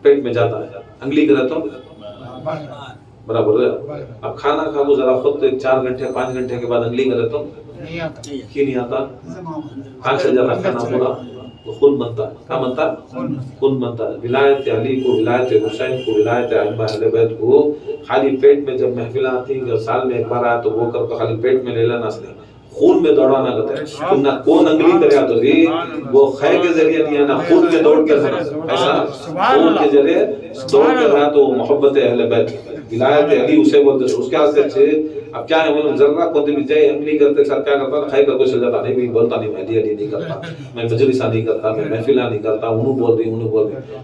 پیٹ میں جاتا ہے، انگلی کرے تو برابر ہے۔ اب کھانا کھا کو ذرا خود 4 گھنٹے 5 گھنٹے کے بعد انگلی کرے تو کی نہیں آتا، کھا چل جاتا کھانا پورا، وہ خون بنتا ہے، کیا بنتا ہے خون بنتا ہے۔ ولایت علی کو، ولایت حسین کو، ولایت ائمہ اہل بیت کو خالی پیٹ میں جب محفلیں آتی ہیں سال میں ایک بار آیا تو وہ کر کے خالی پیٹ میں لے لینا نہیں، خون میں دوڑانا کرتے ہیں نہ کون انگلی کریا تو بھی وہ خے کے ذریعے نہیں ہے نہ خون کے دوڑ کر ایسا خون کے ذریعے دوڑ کر رہا تو محبت اہل بیت ولایت علی اسے بولتے ہیں۔ اس کے واسطے سے اب کیا ہے وہ ذرا کو بھی جائے انگلی کرتے ساتھ کیا کرتا ہے کھائی کر کے چل جاتا، نہیں بھی بولتا نہیں میں علی نہیں کرتا، میں مجلسہ نہیں کرتا، میں محفلہ نہیں کرتا، انہوں بول رہی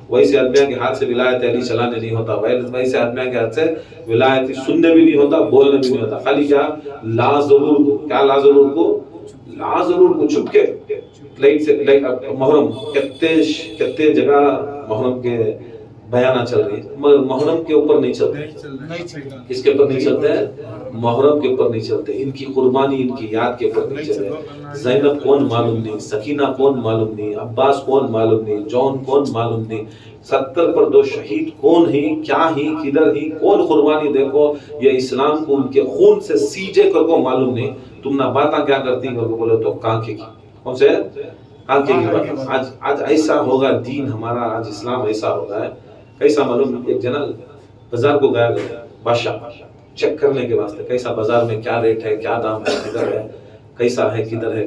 ویسے آدمیاں کے ہاتھ سے ولایت علی چلانے نہیں ہوتا، ویسے آدمیاں کے ہاتھ سے ولایت سننے بھی نہیں ہوتا، بولنے بھی نہیں ہوتا، خالی کیا لا ضرور کو، کیا لا ضرور کو چھپ کے لائٹ سے محرم کتے جگہ محرم کے بیانہ چل رہی ہے مگر محرم کے اوپر نہیں چلتے، کس کے اوپر نہیں چلتے محرم کے اوپر نہیں چلتے، ان کی قربانی ان کی یاد کے اوپر نہیں چلتے۔ زینب کون معلوم نہیں، سکینہ کون معلوم نہیں، عباس کون معلوم نہیں، جون کون معلوم نہیں، 70 پر 2 شہید کون ہی، کیا ہی، کدھر ہی، کون قربانی دیکھو یہ اسلام کو ان کے خون سے سیجے کر کو معلوم نہیں، تم نہ باتاں کیا کرتی کر کو بولے تو کانکھے کی، کون سے کانکھے کی بات۔ آج ایسا ہوگا دین ہمارا، آج اسلام ایسا ہوگا ہے کیسا معلوم، ایک جنا بازار کو گیا بادشاہ چیک کرنے کے واسطے کیسا بازار میں کیا ریٹ ہے، کیا دام ہے، کدھر ہے، کیسا ہے، کدھر ہے،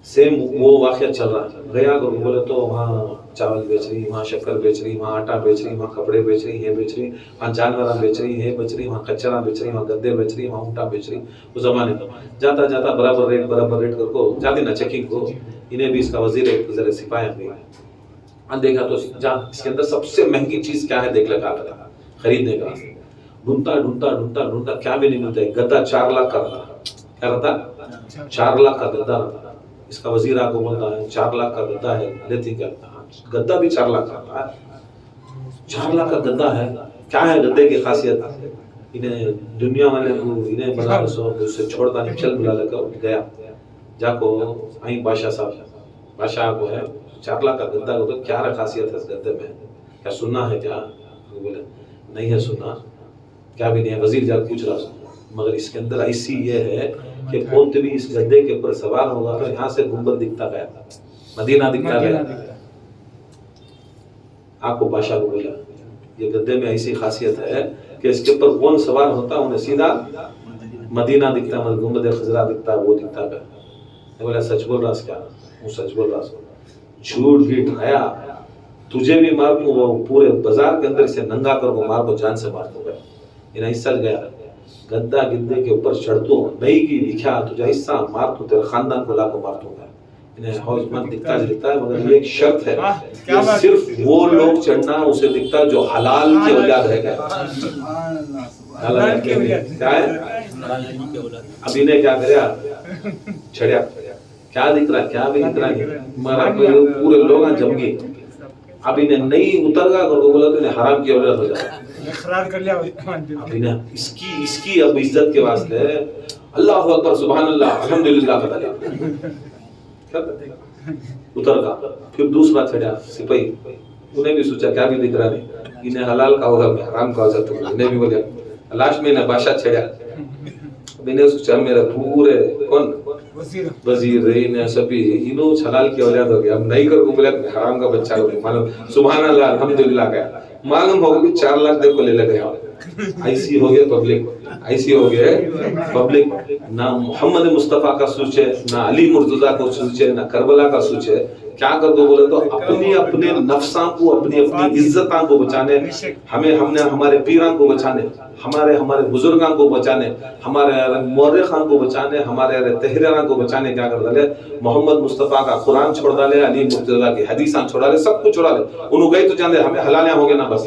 سیم وہ واقعہ چل رہا ہے۔ گیا کو بولے تو وہاں چاول بیچ رہی، وہاں شکر بیچ رہی، وہاں آٹا بیچ رہی، وہاں کپڑے بیچ رہی، یہ بیچ رہی، وہاں جانوراں بیچ رہی، یہ بیچ رہی، وہاں کچرا بیچ رہی، وہاں گدے بیچ رہی، وہاں اونٹا بیچ رہی۔ اس زمانے میں جاتا جاتا برابر ریٹ کر کو جاتے نا چیکنگ کو، انہیں بھی اس کا وزیر ذرا سپاہی بھی دیکھا تو جا اس کے اندر سب سے مہنگی چیز کیا ہے دیکھ لگا خریدنے کا، ڈھونڈتا کیا بھی نہیں ملتا ہے، گدا 4 لاکھ کا رہتا، کیا رہتا 4 لاکھ کا گدا رہتا۔ اس کا وزیر آپ کو بولتا ہے 4 لاکھ کا گدا ہے، لیتی کیا گدا بھی 4 لاکھ کا رہتا ہے، 4 لاکھ کا گدا ہے، کیا ہے گدے کی خاصیت، انہیں دنیا والے انہیں بنا سو اسے چھوڑتا نہیں، چل بلا لگا گیا جا کو آئیں بادشاہ صاحب، بادشاہ کو ہے 4 لاکھ کا گدا کو تو کیا خاصیت ہے اس گدے میں، کیا سننا ہے کیا، بولے نہیں ہے سننا، کیا بھی نہیں ہے، وزیر جا پوچھ رہا مگر اس کے اندر ایسی یہ ہے کہ پونت بھی اس گدے کے اوپر سوار ہوگا تو یہاں سے گنبد دکھتا گیا، مدینہ دکھتا گیا۔ آپ کو بادشاہ کو بولا یہ گدے میں ایسی خاصیت ہے کہ اس کے اوپر کون سوار ہوتا انہیں سیدھا مدینہ دکھتا، گنبد خضرا دکھتا، وہ دکھتا گیا۔ میں بولا سچ بول رہا کیا، وہ سچ بول رہا، جھوٹ بھی ٹھایا، تجھے بھی مار کو، وہ پورے بازار کے اندر سے ننگا کر وہ مار کو جان سے مار کو گیا، انہیں حصہ گیا گدا گدے کے اوپر چڑھتو نہیں کی دکھا تجھے حصہ مار تو تیرے خاندان کو لا کو مار تو گیا۔ انہیں حوض من دکھتا ہے مگر یہ ایک شرط ہے کہ صرف وہ لوگ چڑھنا اسے دکھتا جو حلال کی اولاد رہ گئے، کیا ہے اب انہیں کیا کریا چھڑیا، کیا دکھ رہا کیا بھی دکھ رہا نہیں، مگر پورے لوگ جم گئے، اب انہیں نہیں اتر گا تو بولا تو انہیں حرام کی اولاد ہو جائے، اب انہیں اس کی اب عزت کے واسطے اللہ اکبر سبحان اللہ الحمدللہ اتر گا۔ پھر دوسرا چڑھا سپاہی، انہیں بھی سوچا کیا بھی دکھ رہا نہیں، انہیں حلال کا ہوگا میں حرام کا ہو جاتا ہوں، انہیں بھی بولیا، لاسٹ میں انہیں بادشاہ چھڑا، انہیں سوچا میرے پورے کون وزیر رہی نے سبھی انہوں حلال کی اولاد ہو گیا، اب نہیں کر کو بولیا حرام کا بچہ ہو گیا، معلوم سبحان اللہ الحمدللہ گیا، معلوم ہوگا کہ 4 لاکھ دیکھو لے لگے ایسی ہو گئے پبلک، ایسی ہو گئے پبلک، نہ محمد مصطفیٰ کا سوچے، نہ علی مرتضیٰ کا سوچے، نہ کربلا کا سوچے. کیا کر دو بولے تو اپنے نفساں کو، اپنی عزتاں کو بچانے، ہم نے ہمارے پیراں کو بچانے، ہمارے بزرگاں کو بچانے، ہمارے مورخاں کو بچانے، ہمارے تحریراں کو بچانے کیا کر ڈالے؟ محمد مصطفیٰ کا قرآن چھوڑ ڈالے، علی مرتضیٰ کی حدیثاں چھوڑ ڈالے، سب کچھ چھوڑا لے. انہوں گئی تو جانے ہمیں حلالیاں ہو گے نا بس.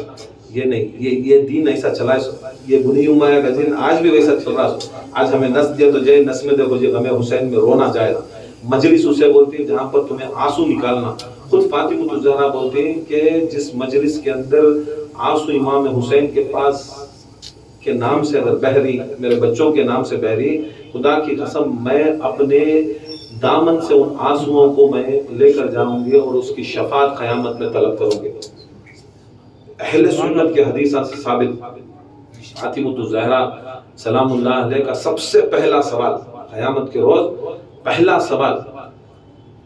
یہ نہیں، یہ دین ایسا چلا ہے. یہ بنی امیہ کا دین آج بھی ویسا چل رہا ہے. آج ہمیں نس دیا تو جے نس میں دیکھو جی غم حسین میں رونا جائے گا. مجلس اسے بولتی ہے جہاں پر تمہیں آنسو نکالنا. خود فاطمہ الزہرا بولتی ہیں کہ جس مجلس کے اندر آنسو امام حسین کے پاس کے نام سے اگر بہری، میرے بچوں کے نام سے بہری، خدا کی قسم میں اپنے دامن سے ان آنسوؤں کو میں لے کر جاؤں گی اور اس کی شفاعت قیامت میں طلب کروں گی. اہل سنت کے حدیثہ سے ثابت فاطمہ الزہرا سلام اللہ علیہ کا سب سے پہلا سوال قیامت کے روز، پہلا سوال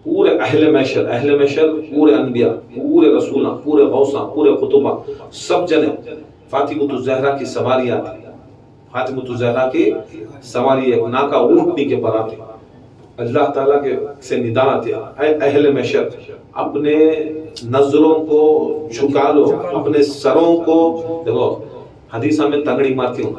پورے اہل محشر، پورے انبیاء، پورے رسولہ، پورے غوثہ، پورے قطبہ، سب جنے فاطمہ الزہرا کی سواری آتی. فاطمہ الزہرا کی سواری ایک ناکا اونٹنی کے پر آتی. اللہ تعالیٰ کے سے ندا آتی ہے، اے اہل محشر اپنے نظروں کو جھکا لو، اپنے سروں کو، دیکھو حدیثہ میں تنگڑی مارتی ہوں،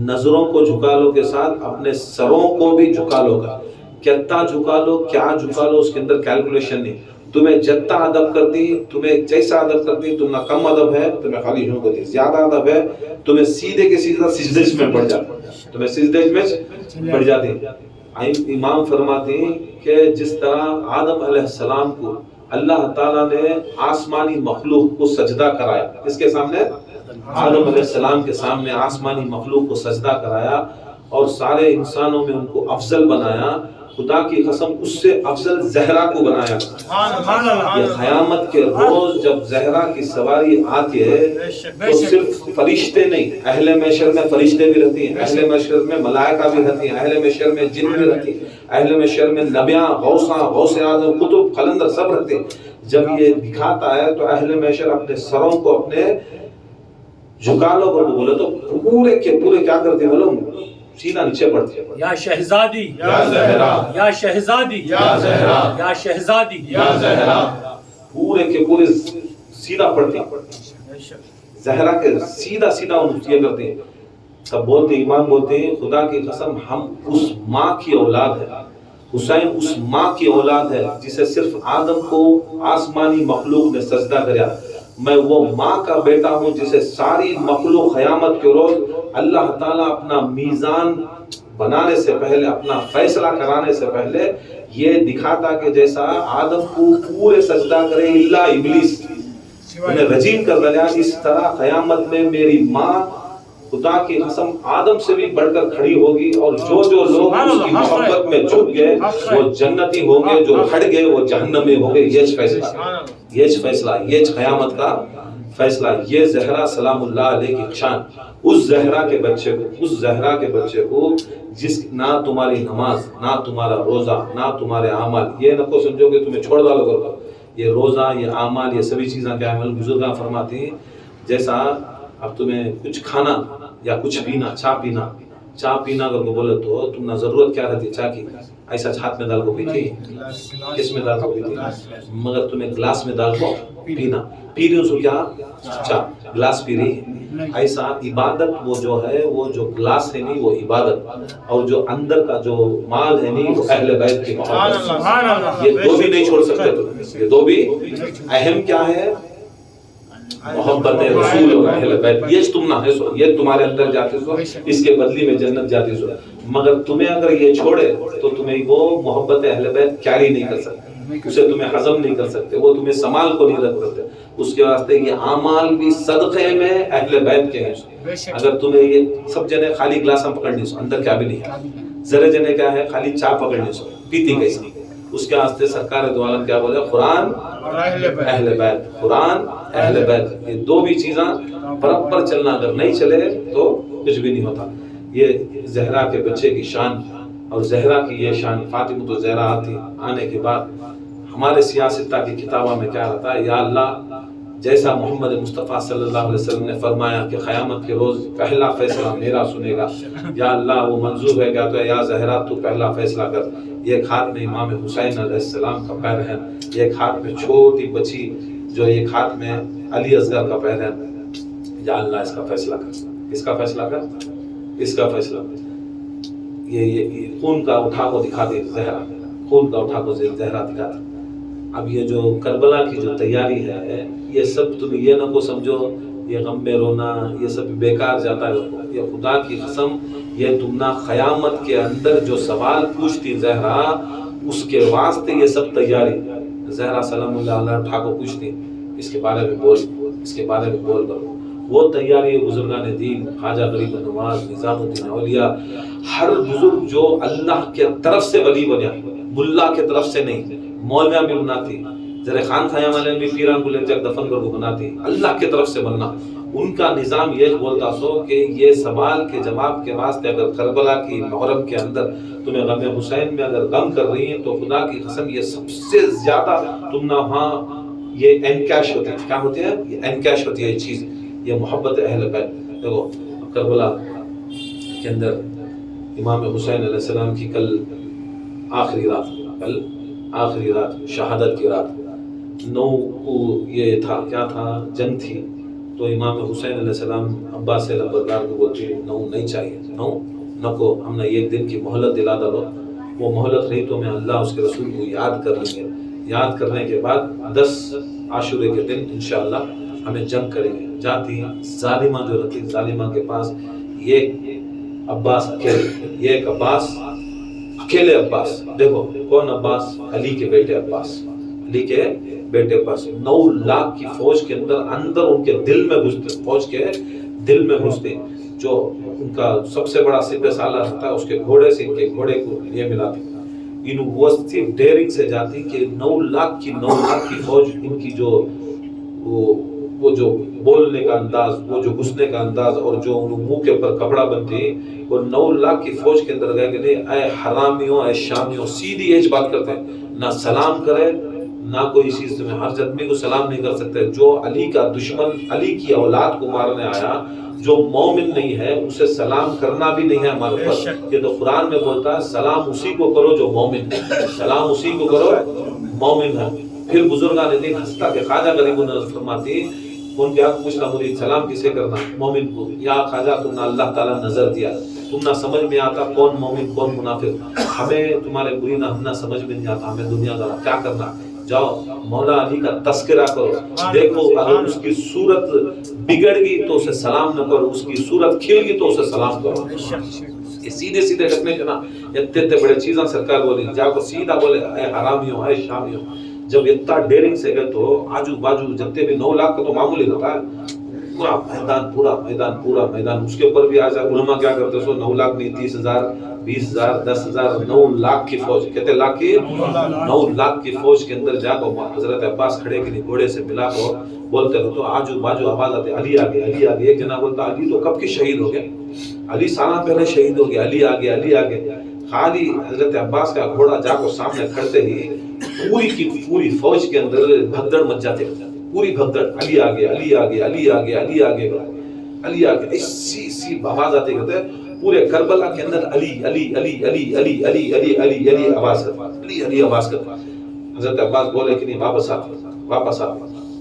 نظروں کو جھکا لو کے ساتھ اپنے سروں کو بھی جھکا لو گا. کتنا جھکا لو، کیا جھکا لو، اس کے اندر کیلکولیشن نہیں. تمہیں جتنا ادب کرتی، تمہیں جیسا ادب کرتی، تمہیں کم ادب ہے تمہیں خالی یوں کرتی، زیادہ ادب ہے تمہیں سیدھے کے سیدھا سجدے میں پڑ جاتا، تمہیں سجدے میں پڑ جاتی. امام فرماتے ہیں کہ جس طرح آدم علیہ السلام کو اللہ تعالیٰ نے آسمانی مخلوق کو سجدہ کرایا، اس کے سامنے آدم علیہ السلام کے سامنے آسمانی مخلوق کو سجدہ کرایا اور سارے انسانوں میں ان کو افضل بنایا، خدا کی قسم اس سے افضل زہرا کو بنایا. یہ قیامت کے روز جب زہرا کی سواری آتی ہے تو صرف فرشتے نہیں، اہل محشر میں فرشتے بھی رہتی ہیں، اہل محشر میں ملائکہ بھی رہتی ہیں، اہل محشر میں جن بھی رہتی ہیں، اہل محشر میں نبیاں، غوثاں، غوث اعظم، قطب، قلندر سب رہتے ہیں. جب یہ دکھاتا ہے تو اہل محشر اپنے سروں کو اپنے جھکا لو کر بولے تو پورے کے پورے کیا کرتے ہیں بولو سینہ نیچے پڑتی ہے. یا شہزادی یا زہرا، یا شہزادی یا زہرا، یا شہزادی یا زہرا، پورے کے پورے سیدھا پڑتی ہیں. زہرا کے سیدھا یہ کرتے ہیں. تب بولتے امام بولتے ہیں خدا کی قسم ہم اس ماں کی اولاد ہے، حسین اس ماں کی اولاد ہے جسے صرف آدم کو آسمانی مخلوق نے سجدہ کریا. میں وہ ماں کا بیٹا ہوں جسے ساری مخلوق قیامت کے روز اللہ تعالیٰ اپنا میزان بنانے سے پہلے، اپنا فیصلہ کرانے سے پہلے یہ دکھاتا کہ جیسا آدم کو پورے سجدہ کرے الا ابلیس انہیں رجیم کر دیا، اس طرح قیامت میں میری ماں خدا کی قسم آدم سے بھی بڑھ کر کھڑی ہوگی اور جو لوگ اس کی محبت میں جھک گئے وہ جنتی ہوں گے، جو ہٹ گئے وہ جہنمی ہوں گے. یہ فیصلہ، یہ قیامت کا فیصلہ. یہ زہرا سلام اللہ علیہ کی شان، اس زہرا کے بچے کو جس نہ تمہاری نماز، نہ تمہارا روزہ، نہ تمہارے اعمال، یہ نہ کو سمجھو کہ تمہیں چھوڑ ڈالو کر. یہ روزہ، یہ اعمال، یہ سبھی چیزیں کیا ہے بزرگاں فرماتے ہیں جیسا اب تمہیں کچھ کھانا یا کچھ پینا، چاہ پینا اگر کو بولے تو تم نہ ضرورت کیا رہتی چاہ کی، ایسا ہاتھ میں ڈال کو پیتی، کس میں ڈال کو پیتی، مگر تمہیں گلاس میں ڈال کو پینا، پی رہی ہوں کیا چاہ گلاس پی رہی ہے. ایسا عبادت وہ جو ہے، وہ جو گلاس ہے نہیں وہ عبادت، اور جو اندر کا جو مال ہے نہیں وہ اہل بیت کی محبت. یہ دو بھی نہیں چھوڑ سکتے تم. یہ دو بھی اہم کیا ہے؟ محبت رسول اور اہل بیت. یہ تم نہ ہے سو، یہ تمہارے اندر جاتے سو، اس کے بدلی میں جنت جاتی سو. مگر تمہیں اگر یہ چھوڑے تو تمہیں وہ محبت اہل بیت کیری نہیں کر سکتے، اسے تمہیں ہضم نہیں کر سکتے، وہ تمہیں سنبھال کو نہیں رکھ سکتے. اس کے واسطے یہ اعمال بھی صدقے میں اہل بیت کے ہیں. اگر تمہیں یہ سب جنے خالی گلاس ہم پکڑنی سو، اندر کیا بھی نہیں ہے، ذرے جنے کیا ہے خالی چائے پکڑنی سو، پیتی کیسی. اس کے واسطے سرکار دو عالم کیا بولے؟ قرآن اہل بیت، قرآن اہل بیت. یہ دو بھی چیزاں برابر چلنا، اگر نہیں چلے تو کچھ بھی نہیں ہوتا. یہ زہرا کے بچے کی شان، اور زہرا کی یہ شان. فاطمہ الزہرا آنے کے بعد ہمارے سیاستہ کی کتابوں میں کیا رہتا ہے؟ یا اللہ جیسا محمد مصطفیٰ صلی اللہ علیہ وسلم نے فرمایا کہ قیامت کے روز پہلا فیصلہ میرا سنے گا، یا اللہ وہ منظور ہے گا تو یا زہرا تو پہلا فیصلہ کر۔ ایک ہاتھ میں امام حسین علیہ السلام کا پیر ہے، ایک ہاتھ میں چھوٹی بچی جو ایک ہاتھ میں علی اصغر کا پیر ہے، یا اللہ اس کا فیصلہ کر، اس کا فیصلہ کر، اس کا فیصلہ کر۔ یہ خون کا اٹھا کو دکھا دے زہرا، خون کا اٹھا کو زہرا دکھا دے۔ اب یہ جو کربلا کی جو تیاری ہے، یہ سب تم یہ نہ کو سمجھو یہ غم میں رونا یہ سب بیکار جاتا ہے۔ یہ خدا کی قسم یہ تم نہ قیامت کے اندر جو سوال پوچھتی زہرا، اس کے واسطے یہ سب تیاری۔ زہرا سلام اللہ علیہ اٹھا کو پوچھتی اس کے بارے میں بول، اس کے بارے میں بول کرو۔ وہ تیاری بزرگان دین، خواجہ غریب نواز، نظام الدین اولیاء، ہر بزرگ جو اللہ کے طرف سے ولی بنیا، ملا کے طرف سے نہیں، مولویاں بھی بناتی، ذرا خان خیام والے بھی پیران کو لے جا دفن کر کو بناتی، اللہ کی طرف سے بننا۔ ان کا نظام یہ بولتا سو کہ یہ سوال کے جواب کے واسطے اگر کربلا کی محرم کے اندر تمہیں غم حسین میں اگر غم کر رہی ہیں تو خدا کی قسم یہ سب سے زیادہ تم نہ وہاں یہ انکیش ہوتی ہے۔ کیا ہوتی ہے؟ یہ انکیش ہوتی ہے یہ چیز، یہ محبت اہل بیت۔ دیکھو کربلا کے اندر امام حسین علیہ السلام کی کل آخری رات، کل آخری رات شہادت کی رات، 9 کو یہ تھا، کیا تھا؟ جنگ تھی۔ تو امام حسین علیہ السلام عباس لمبردار کو بولتے 9 نہیں چاہیے، 9 نہ کو، ہم نے ایک دن کی مہلت دلا دو۔ وہ مہلت رہی تو میں اللہ اس کے رسول کو یاد کر لیں گے، یاد کرنے کے بعد 10 عاشورے کے دن انشاءاللہ ہمیں جنگ کریں گے۔ جاتی ظالمہ جو رہتی، ظالمہ کے پاس ایک عباس اکیلے، ایک عباس اکیلے عباس، دیکھو کون عباس؟ علی کے بیٹے عباس، علی کے بیٹے عباس 9 لاکھ کی فوج کے اندر ان کے دل میں گھستے، فوج کے دل میں گھستے، جو ان کا سب سے بڑا سپہ سالار تھا اس کے گھوڑے سے ان کے گھوڑے کو یہ ملاتے، ان وسطی ڈیرنگ سے جاتی کہ 9 لاکھ کی فوج ان کی جو وہ جو بولنے کا انداز، وہ جو گھسنے کا انداز، اور جو منہ کے اوپر کپڑا بنتی، وہ 9 لاکھ کی فوج کے اندر گئے کہ نہیں اے حرامیوں، اے شامیوں، سیدھی ایج بات کرتے ہیں، نہ سلام کرے نہ کوئی چیز میں، ہر آدمی کو سلام نہیں کر سکتے۔ جو علی کا دشمن، علی کی اولاد کو مارنے آیا، جو مومن نہیں ہے اسے سلام کرنا بھی نہیں ہے ہمارے اوپر۔ یہ تو قرآن میں بولتا ہے سلام اسی کو کرو جو مومن ہے، سلام اسی کو کرو مومن ہے۔ پھر بزرگان دین ہنستا کہ خواجہ غریب نواز فرماتی ان کے حق پوچھنا مرید سلام کسے کرنا؟ مومن کو۔ یا خواجہ تم نے اللہ تعالیٰ نظر دیا، تم نہ سمجھ میں آتا کون مومن کون منافق، ہمیں تمہارے مرید ہم نہ سمجھ میں نہیں آتا، ہمیں دنیا دار کیا کرنا؟ جاؤ مولا علی کا تذکرہ کرو، دیکھو اگر اس کی صورت بگڑ گئی تو اسے سلام نہ کرو، اس کی صورت کھل گئی تو اسے سلام کرو۔ یہ سیدھے سیدھے رکھنے کے نا اتنے بڑے چیزاں سرکار بولی، جا کو سیدھا بولے اے حرامیوں، اے شامیوں۔ جب اتنا ڈیرنگ سے گئے تو آجو باجو جتنے بھی 9 لاکھ کا تو معمولی ہوتا ہے، پورا میدان اس کے اوپر بھی آج علماء کیا کرتے سو 9 لاکھ نہیں 30,000 20,000 10,000 9 لاکھ کی فوج، کہتے لاکھ کی 9 لاکھ کی فوج کے اندر جا کو حضرت عباس کھڑے کے لیے گھوڑے سے ملا کو بولتے رہو تو آجو باجو آواز آتے علی آگے علی آگے۔ ایک جنا بولتا علی تو کب کی شہید ہو گئے، علی سالہ پہلے شہید ہو گیا، علی آگے علی آگے۔ خالی حضرت عباس کا گھوڑا جا کو سامنے کھڑتے ہی پوری کی پوری فوج کے اندر بھگدڑ مچ جاتے، پوری بھگدڑ، علی آگے علی آگے علی آگے علی آگے علی آگے، ایسی آواز آتے کہتے پورے کربلا کے اندر علی علی علی علی علی علی علی علی علی آواز کرتا، علی علی آواز کرتا۔ حضرت عباس بولے کہ نہیں واپس آ واپس آ،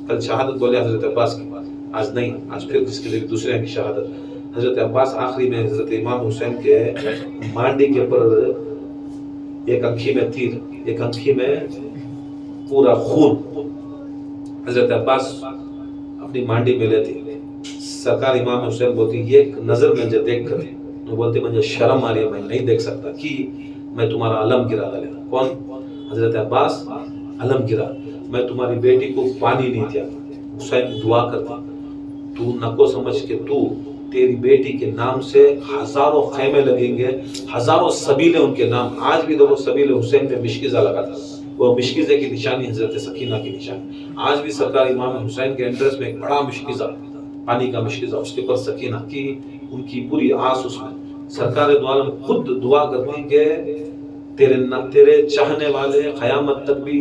کل شہادت بولے حضرت عباس کی، آج نہیں، آج پھر کس کے لیے دوسرے کی شہادت۔ حضرت عباس آخری میں حضرت امام حسین کے مانڈی کے اوپر ایک انکھی میں تیر، ایک انکھی میں پورا خون، حضرت عباس اپنی مانڈی میں لیتی، سرکار امام حسین بولتی ایک نظر مجھے دیکھ کر، وہ بولتے مجھے شرم آ رہی ہے، میں نہیں دیکھ سکتا کہ میں تمہارا علم گرا ڈالے۔ کون؟ حضرت عباس علم گرا، میں تمہاری بیٹی کو پانی نہیں دیا۔ حسین دعا کرتا تو نہ کو سمجھ کہ تو تیری بیٹی کے نام سے ہزاروں خیمے لگیں گے، ہزاروں سبیلے ان کے نام۔ آج بھی دیکھو سبیل حسین پہ مشکیزہ لگا تھا، وہ مشکیزے کی نشانی حضرت سکینہ کی نشانی۔ آج بھی سرکار امام حسین کے انٹرس میں ایک بڑا مشکیزہ، پانی کا مشکیزہ، اس کے اوپر سکینہ کی ان کی پوری آس اس میں۔ سرکار دو عالم خود دعا کرتی کہ تیرے چاہنے والے قیامت تک بھی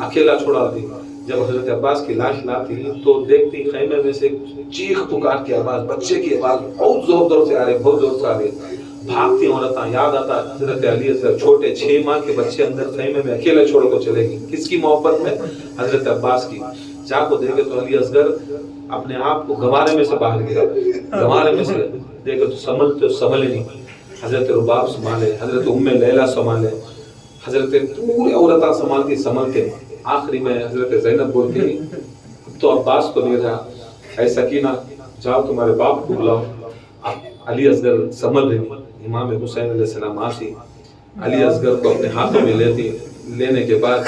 اکیلا چھوڑاتی. جب حضرت عباس کی لاش لاتی تو دیکھتی خیمے میں سے چیخ پکار کی آواز، بچے کی آواز بہت زور سے آ رہی ہے، بہت زور سے آ رہی ہے. بھاگتی عورتاں، یاد آتا حضرت علی اصغر چھوٹے 6 ماہ کے بچے اندر خیمے میں اکیلے چھوڑ کو چلے گی. کس کی محبت میں؟ حضرت عباس کی. جا کو دیکھے تو علی اصغر اپنے آپ کو گوارے میں سے باہر گرا، گوارے میں سے دیکھے تو سنبھلے نہیں. حضرت رباب سنبھالے، حضرت ام لیلہ سنبھالے، حضرت پوری عورتیں سنبھلتے. آخری میں حضرت زینب بولتی تو عباس کو نہیں رہا، اے سکینہ جاؤ تمہارے باپ کو بلاؤ. علی اصغر سنبھل رہی. امام حسین علیہ السلام آتی، علی اصغر کو اپنے ہاتھوں میں لیتی، لینے کے بعد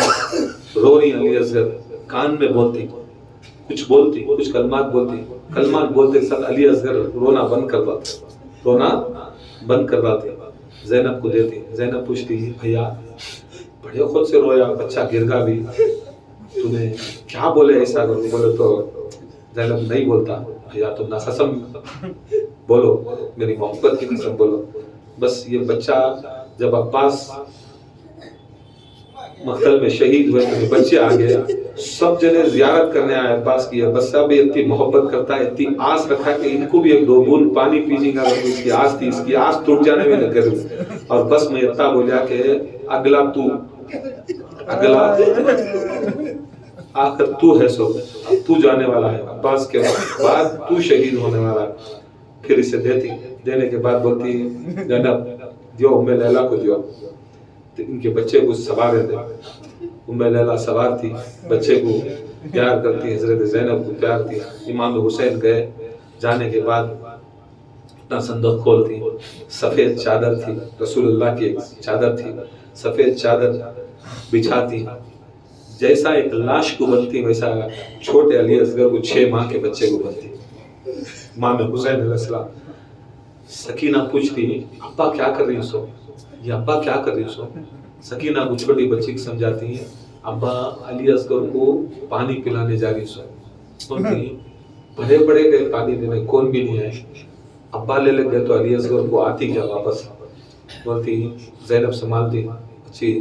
رو رہی. علی اصغر کان میں بولتی، کچھ بولتی، کچھ کلمات بولتے سب علی اصغر رونا بند کر دیتے. زینب کو دیتی. زینب پوچھتی بھیا بڑے خود سے رویا، بچہ گر گا بھی، تمہیں کیا بولے ایسا؟ بولے تو زینب نہیں بولتا. بھیا تم نہ قسم بولو، میری محبت کی قسم بولو. بس یہ بچہ جب عباس مقتل میں شہید ہوئے تو بچے آ گئے، سب جنے زیارت کرنے آئے عباس کی. بس سب اتنی محبت کرتا ہے، اتنی آس رکھا کہ ان کو بھی ایک 2 بوند پانی پیجیں گا. اس کی آس تھی، اس کی آس ٹوٹ جانے میں لگ گئی. اور بس میں اتنا بولیا کہ اگلا آخر تو ہے، سو تو جانے والا ہے، عباس کے بعد تو شہید ہونے والا ہے. پھر اسے دینے کے بعد بولتی زینب دیو ام لیلہ کو دیو. ان کے بچے کو سوارے تھے، ام لیلہ سوار تھی، بچے کو پیار کرتی، حضرت زینب کو پیار تھی. امام حسین گئے، جانے کے بعد اپنا صندوق کھولتی، سفید چادر تھی، رسول اللہ کی ایک چادر تھی، سفید چادر بچھاتی. جیسا ایک لاش کو بنتی ویسا چھوٹے علی اصغر کو 6 ماہ کے بچے کو بنتی. امام حسین علیہ السلام. سکینہ پوچھتی ابا کیا کر رہی سو؟ یہ ابا کیا کر رہی سو؟ سکینہ کو چھوٹی بچی کو سمجھاتی ہیں ابا علی اصغر کو پانی پلانے جا رہی سو. بولتی بڑے گئے پانی دینے، کون بھی نہیں آئے. ابا لے گئے تو علی اصغر کو آتی کیا واپس؟ بولتی زینب سنبھالتی، بچی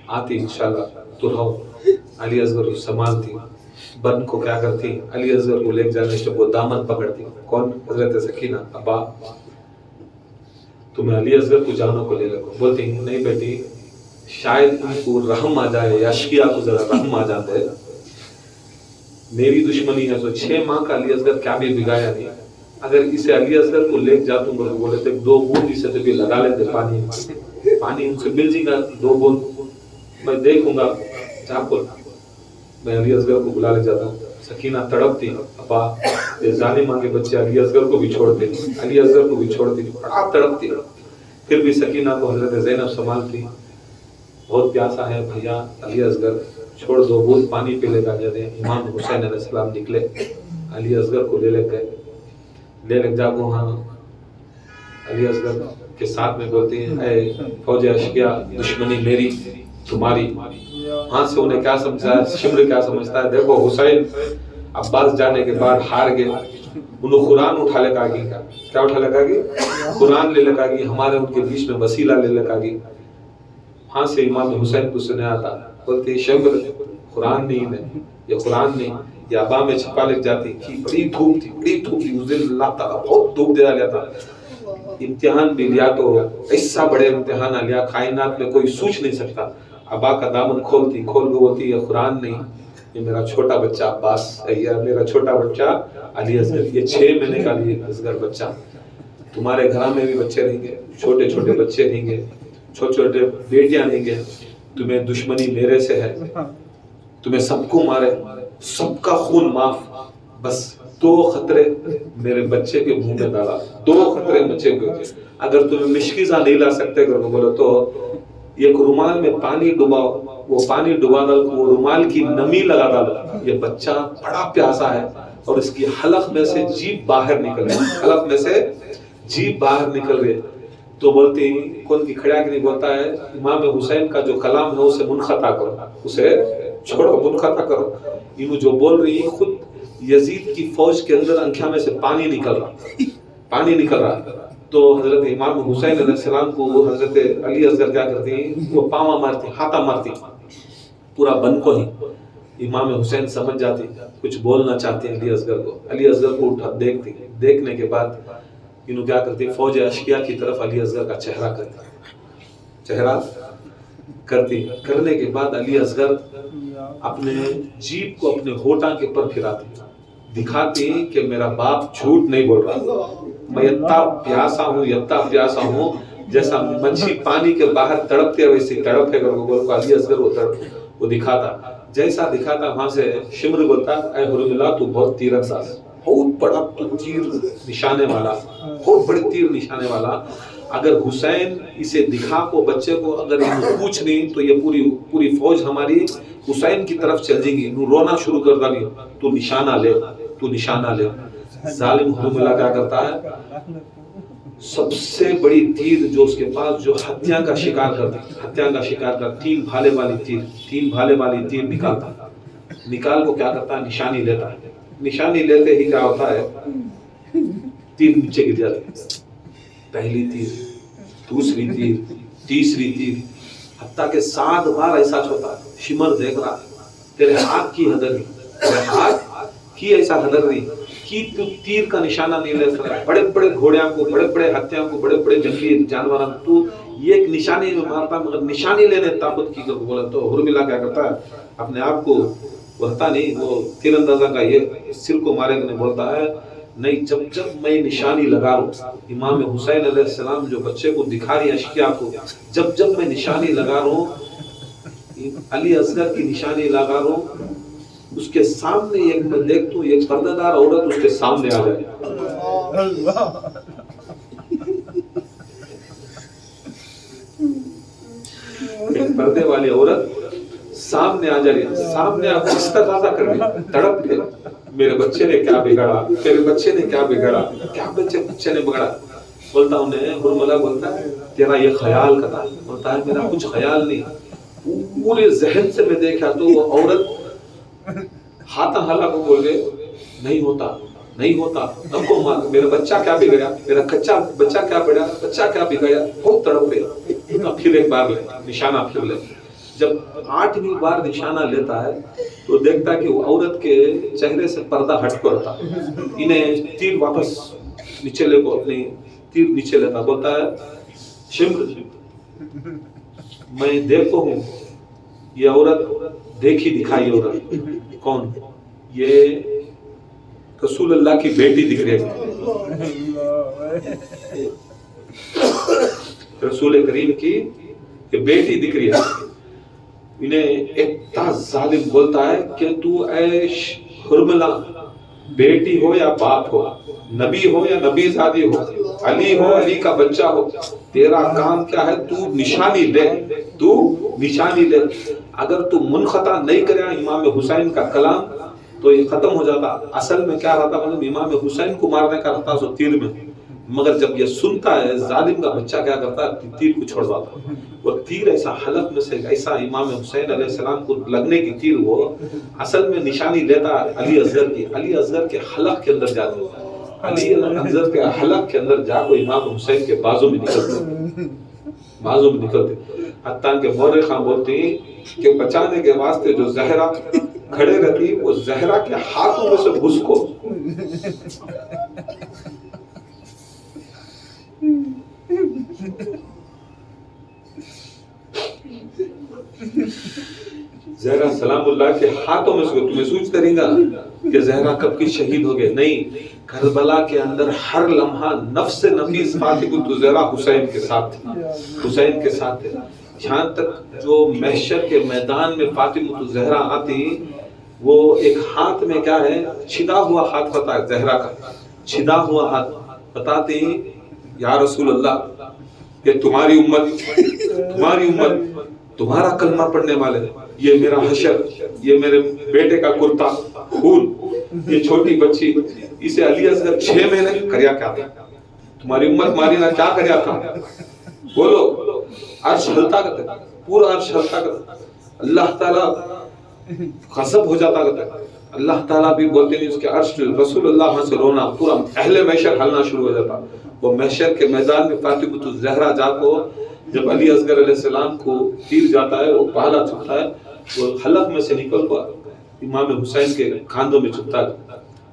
آتی انشاءاللہ تو رہو. علی اصغر کو سنبھالتی، بن کو کیا کرتی، علی اصغر کو لے جانے سے وہ دامن پکڑتی. کون؟ حضرت سکینہ. ابا تمہیں علی اصغر کو جانو کو لے لگو. بولتی نہیں بیٹی، شاید ان کو رحم آ جائے یا اشقیاء کو ذرا رحم آ جاتے. میری دشمنی ہے تو 6 ماہ کا علی اصغر کیا بھی بگایا نہیں. اگر اسے علی اصغر کو لے جا تم بولے تھے 2 بوند اسے تو بھی لگا لیتے پانی ان سے مل جائے گا 2 بوند، میں دیکھوں گا. میں علی اصغر کو بلا لے جاتا ہوں. سکینہ تڑپتی ابا یہ ظالمہ کے بچے علی اصغر کو بھی چھوڑتے، علی اصغر کو بھی چھوڑتی، بڑا تڑپتی. پھر بھی سکینہ کو حضرت زینب سنبھالتی. بہت پیاسا ہے بھیا علی اصغر، چھوڑ 2 بوند پانی پی لے گا. جب امام حسین علیہ السلام نکلے علی اصغر کو لے لے جا وہاں علی اصغر کے ساتھ میں بولتی ہیں اے فوج اشقیاء، دشمنی میری تمہاری. ہاں سے انہیں کیا سمجھا ہے، شمر کیا سمجھتا ہے. دیکھو حسین عباس جانے کے بعد ہار گئے، انہوں قرآن اٹھا لے گا گی. کیا اٹھا لے گا گی؟ قرآن لے لگا گی، ہمارے ان کے بیچ میں وسیلہ لے لگا گی. ہاں سے امام حسین کو سنے آتا، بولتے شمر قرآن نہیں ہے، یہ قرآن نہیں، یہ ابا میں چھپا لے جاتی. بڑی دھوپ تھی اس دن، اللہ تعالیٰ بہت دھوپ دے لیا تھا. امتحان بھی لیا تو ایسا بڑے امتحان لیا کائنات میں کوئی سوچ نہیں سکتا. ابا کا دامن کھول کے بولتی یہ قرآن نہیں، یہ میرا چھوٹا بچہ عباس ہے، یہ میرا چھوٹا بچہ علی اصغر، یہ 6 مہینے کا علی اصغر بچہ. تمہارے گھر میں بھی بچے رہیں گے، چھوٹے بچے رہیں گے، چھوٹے بیٹیاں رہیں گے. تمہیں دشمنی میرے سے ہے، تمہیں سب کو مارے، سب کا خون معاف، بس 2 خطرے میرے بچے کے منہ میں ڈالا. 2 خطرے بچے کو. اگر تمہیں مشکیزہ نہیں لا سکتے بولو تو ایک رومال میں پانی ڈباؤ، وہ پانی ڈبا ڈال، وہ رومال کی نمی لگا ڈالو. یہ بچہ بڑا پیاسا ہے اور اس کی حلق میں سے جیب باہر نکل رہی. تو بولتی کون کی کھڑا کے نہیں بولتا ہے امام حسین کا جو کلام ہے اسے منقطع کرو، اسے چھوڑو، منقطع کرو. یہ جو بول رہی ہے خود یزید کی فوج کے اندر آنکھوں میں سے پانی نکل رہا. تو حضرت امام حسین علیہ السلام کو حضرت علی اصغر کیا کرتی ہیں، وہ پاما مارتی، ہاتھا مارتی. پورا بن کو ہی امام حسین سمجھ جاتی، کچھ بولنا چاہتے ہیں علی اصغر کو. علی اصغر کو اٹھا دیکھتی، دیکھنے کے بعد انہوں کیا کرتی، فوج اشکیا کی طرف علی اصغر کا چہرہ کرتی. کرنے کے بعد علی اصغر اپنے جیب کو اپنے ہونٹاں کے پر پھراتی، دکھاتی کہ میرا باپ جھوٹ نہیں بول رہا، میں اتنا پیاسا ہوں جیسا مچھی پانی کے باہر تڑپتے ہیں ویسے تڑپ ہے. علی اصغر وہ دکھاتا، جیسا دکھاتا وہاں سے شمر بولتا، اے حرملہ تو بہت تیر انداز، بہت بڑا تیر نشانے والا، بہت بڑی تیر نشانے والا. اگر حسین اسے دکھا کو بچے کو اگر پوچھ نہیں تو یہ پوری فوج ہماری حسین کی طرف چل جائے گی. رونا شروع کر دیں گے، تو نشانہ لے. ظالم حرملہ کیا کرتا ہے، سب سے بڑی تیر جو اس کے پاس جو ہتھیاں کا شکار کرتا، تین بھالے والی تیر نکالتا. نکال کو کیا کرتا ہے، نشانی لیتا ہے. نشانی لیتے ہی کیا ہوتا ہے، تیر نیچے گر جاتی ہے. پہلی تیر، دوسری تیر، تیسری تیر، حتیٰ کہ 7 بار ایسا ہوتا ہے. شمر دیکھ رہا ہے، تیرے ہاتھ کی ایسا ہدر رہی کہ تو تیر کا نشانہ نہیں لے سکتا. بڑے بڑے گھوڑیاں کو، بڑے بڑے ہتھیاں کو، بڑے بڑے جنگلی جانوراں کو تو یہ ایک نشانی میں مارتا، مگر نشانی لینے طاقت کی بولا. تو حرملہ کیا کرتا ہے، اپنے آپ کو بولتا نہیں، وہ تیر اندازہ کا یہ سر کو مارے گا نہیں، بولتا ہے نہیں، جب میں نشانی لگا رہا ہوں، امام حسین علیہ السلام جو بچے کو دکھا رہی اشکیا کو، جب میں نشانی لگا رہا ہوں، علی اصغر کی نشانی لگا رہا ہوں، اس کے سامنے ایک میں دیکھتا ہوں ایک پردہ دار عورت اس کے سامنے آ جائے. ایک پردے والی عورت سامنے آ جائے، سامنے آپ استغاثہ کر رہی، تڑپ کے میرے بچے نے کیا بگڑا، تیرے بچے نے کیا بگڑا، کیا بچے نے بگڑا. بولتا انہیں حرملہ بولتا ہے تیرا یہ خیال کرتا، بولتا ہے میرا کچھ خیال نہیں. پورے ذہن سے میں دیکھا تو وہ عورت ہاتھ ہلا کو بول گئے نہیں ہوتا اب کو مار، میرا بچہ کیا بگڑا، میرا بچہ کیا بگڑا، بہت تڑپ رہے. پھر ایک بار نشانہ پھر لے. جب 8ویں بار نشانہ لیتا ہے تو دیکھتا ہے کہ وہ عورت کے چہرے سے پردہ ہٹ کرتا، انہیں تیر واپس نیچے لے کو اپنی تیر نیچے لیتا. بولتا ہے شمر میں دیکھو ہوں یہ عورت دیکھی دکھائی عورت کون، یہ رسول اللہ کی بیٹی دکھ رہی ہے، رسول کریم کی یہ بیٹی دکھ رہی ہے. انہیں اتنا ظالم بولتا ہے کہ تو اے حرملہ بیٹی ہو یا باپ ہو، نبی ہو یا نبی زادی ہو، علی ہو علی کا بچہ ہو، تیرا کام کیا ہے، تو نشانی لے. اگر تو منقطع نہیں کرے امام حسین کا کلام تو یہ ختم ہو جاتا. اصل میں کیا رہتا، امام حسین کو مارنے کا رہتا سو تیر میں، مگر جب یہ سنتا ہے ظالم کا بچہ کیا کرتا ہے، تیر کو چھوڑ دیتا. وہ تیر ایسا حلق میں سے ایسا امام حسین علیہ السلام کو لگنے کی تیر، وہ اصل میں نشانی لیتا علی اصغر کے حلق کے اندر جاتی، علی اصغر کے حلق کے اندر جا کو امام حسین کے بازو میں نکلتے. حتیٰ کہ مورخاں بولتے ہیں کہ بچانے کے واسطے جو زہرا کھڑے رہتی، وہ زہرا کے ہاتھوں میں سے گھس کو زہرا سلام اللہ کے ہاتھوں میں سے، تمہیں سوچتے رہیں گا کہ زہرا کب کی شہید ہو گئے، نہیں، کربلا کے اندر ہر لمحہ نفس نفیس فاطمہ تو زہرا حسین کے ساتھ تھے. جہاں تک جو محشر کے میدان میں فاطمہ تو زہرا آتی، وہ ایک ہاتھ میں کیا ہے، چھدا ہوا ہاتھ پتا ہے، زہرا کا چھدا ہوا ہاتھ بتاتے ہیں یا رسول اللہ کہ تمہاری امت تمہارا کلمہ پڑھنے والے، یہ میرا حشر، یہ میرے بیٹے کا کرتا خون، یہ چھوٹی بچی، اسے علی اصغر 6 مہینے کریا کیا تھا، تمہاری امت ماری نہ کیا کریا تھا، بولو. عرش ہلتا کرتا، پورا عرش ہلتا کرتا، اللہ تعالیٰ غضب ہو جاتا کرتا، اللہ تعالیٰ بھی بولتے نہیں اس کے عرش، رسول اللہ وہاں سے رونا، پورا اہل محشر ہلنا شروع ہو جاتا. وہ محشر کے میدان میں فاطمہ الزہرا جا کو جب علی اصغر علیہ السلام کو تیر جاتا ہے، وہ پہلا چھپتا ہے وہ حلق میں سے نکل کر امام حسین کے کھاندوں میں چھپتا ہے.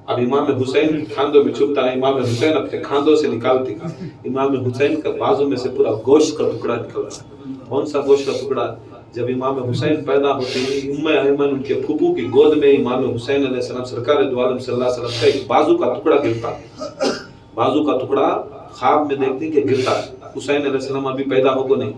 اب امام حسین کے کھاندوں میں چھپتا ہے. امام حسین اپنے کھاندوں سے نکالتے ہیں. امام حسین کا بازو میں سے پورا گوشت کا ٹکڑا نکلتا ہے. کون سا گوشت کا ٹکڑا؟ جب امام حسین پیدا ہوتے ہیں ام ایمن ان کے پھوپھو کی گود میں امام حسین علیہ السلام سرکار دو عالم صلی اللہ علیہ وسلم کا ایک بازو کا ٹکڑا گرتا ہے. بازو کا ٹکڑا خواب میں دیکھتے ہیں کہ گرتا ہے. حسین علیہ السلام ابھی پیدا ہوگا نہیں.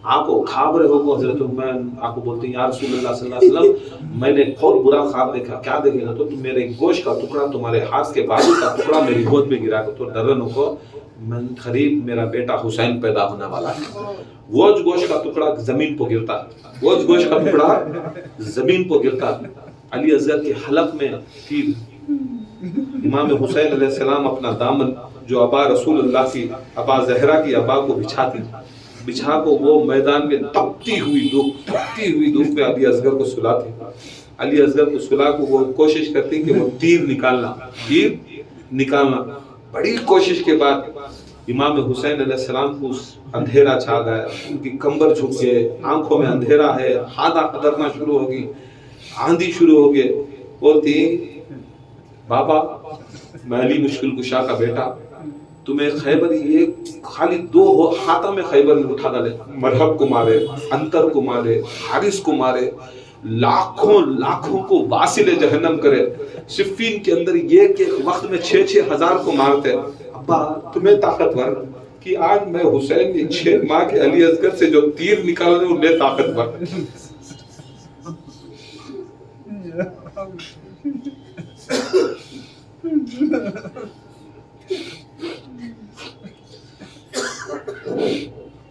آپ کو خواب رہے ہوگا. حضرت عثمان آپ کو بولتے ہیں یا رسول اللہ صلی اللہ علیہ وسلم میں نے بہت برا خواب دیکھا. کیا دیکھے گا؟ تو میرے گوشت کا ٹکڑا تمہارے ہاتھ کے بازو کا ٹکڑا میری گود میں گرا کر تو ڈرن کو من قریب میرا بیٹا حسین پیدا ہونے والا ہے. وہ گوشت کا ٹکڑا زمین پر گرتا ہے. وہ گوشت کا ٹکڑا زمین پر گرتا ہے. علی اصغر کے حلق میں تیر. امام حسین علیہ السلام اپنا دامن جو ابا رسول اللہ کی ابا زہرا کی ابا کو بچھا کو وہ میدان میں تپتی ہوئی دھوپ میں علی اصغر کو سلاتے. علی اصغر کو سلا کو وہ کوشش کرتے کہ وہ تیر نکالنا. بڑی کوشش کے بعد امام حسین علیہ السلام کو اندھیرا چھا گیا. ان کی کمبر جھک گئے. آنکھوں میں اندھیرا ہے. ہادہ قدرنا شروع ہوگی. آندھی شروع ہو گئے. بولتی بابا میں علی مشکل کشا کا بیٹا تمہیں خیبر یہ خالی 2 ہاتھوں میں خیبر میں اٹھا ڈالے. مرحب کو مارے, انتر کو مارے, حارث کو مارے, لاکھوں کو واصل جہنم کرے. صفین کے اندر ایک وقت میں 6 ہزار کو مارتے. ابا تمہیں طاقتور کہ آج میں حسین کی 6 ماہ کے علی اصغر سے جو تیر نکالنے انہیں طاقتور.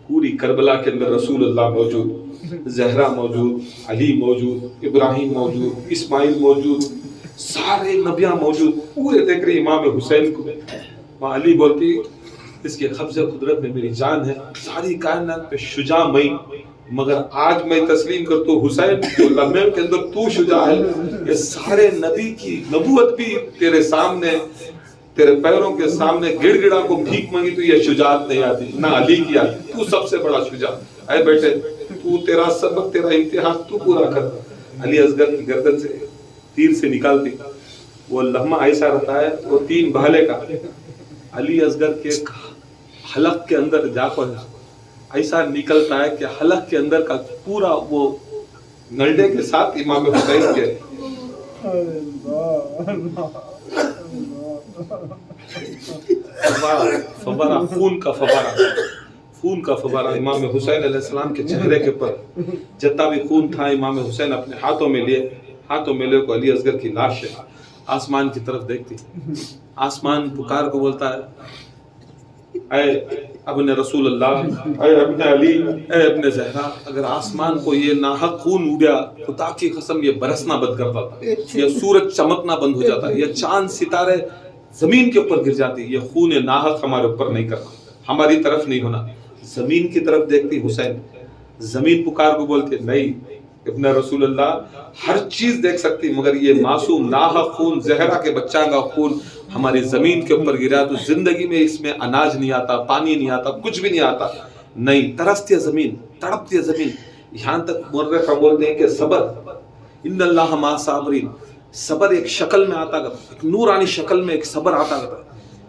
پوری کربلا کے اندر رسول اللہ موجود, زہرا موجود, علی موجود, ابراہیم موجود, اسماعیل موجود, سارے نبیاں موجود. پورے دیکھ رہے امام حسین کو. ماں علی بولتی اس کے قبضہ قدرت میں میری جان ہے. ساری کائنات پہ شجاع میں, مگر آج میں تسلیم کرتا ہوں حسین جو لمحے کے اندر تو شجاع ہے. یہ سارے نبی کی نبوت بھی تیرے سامنے, تیرے پیروں کے سامنے گڑ گڑا کو بھیک مانگی تو یہ شجاعت نہیں آتی, نہ علی کی آتی. تو سب سے بڑا شجاع. اے بیٹے تو تیرا سبق, تیرا امتحان تو پورا کر. علی اصغر کی گردن سے تیر سے نکالتی. وہ لمحہ ایسا رہتا ہے وہ 3 بھالے کا. علی اصغر کے حلق کے اندر جا کر ایسا نکلتا ہے کہ حلق کے اندر کا پورا وہ نلڈے کے ساتھ امام حسین کے فبارہ, خون کا فبارہ امام حسین علیہ السلام کے چہرے کے پر. جتنا بھی خون تھا امام حسین اپنے ہاتھوں میں لے کو علی اصغر کی لاش ہے. آسمان کی طرف دیکھتی. آسمان پکار کو بولتا ہے اے ابن رسول اللہ, اے ابن علی, اے ابن زہرا. اگر آسمان کو یہ ناحق خون اڑیا خدا کی قسم یہ برسنا بند کر دیتا, یہ سورج چمکنا بند ہو جاتا, یہ چاند ستارے زمین کے اوپر گر جاتی. یہ خون ناحق ہمارے اوپر نہیں کرنا, ہماری طرف نہیں ہونا. زمین کی طرف دیکھتی حسین. زمین پکار کو بولتی نہیں ابن رسول اللہ ہر چیز دیکھ سکتی مگر یہ معصوم ناحق خون زہرا کے بچہ کا خون ہماری زمین کے اوپر گرا تو زندگی میں اس میں اناج نہیں آتا, پانی نہیں آتا, کچھ بھی نہیں آتا. نہیں, ترستی ہے زمین, تڑپتی ہے زمین. یہاں تک مورخ بولتے ہیں کہ صبر ان اللہ مع صابرین, صبر ایک شکل میں آتا کرتا, ایک نورانی شکل میں ایک صبر آتا کرتا.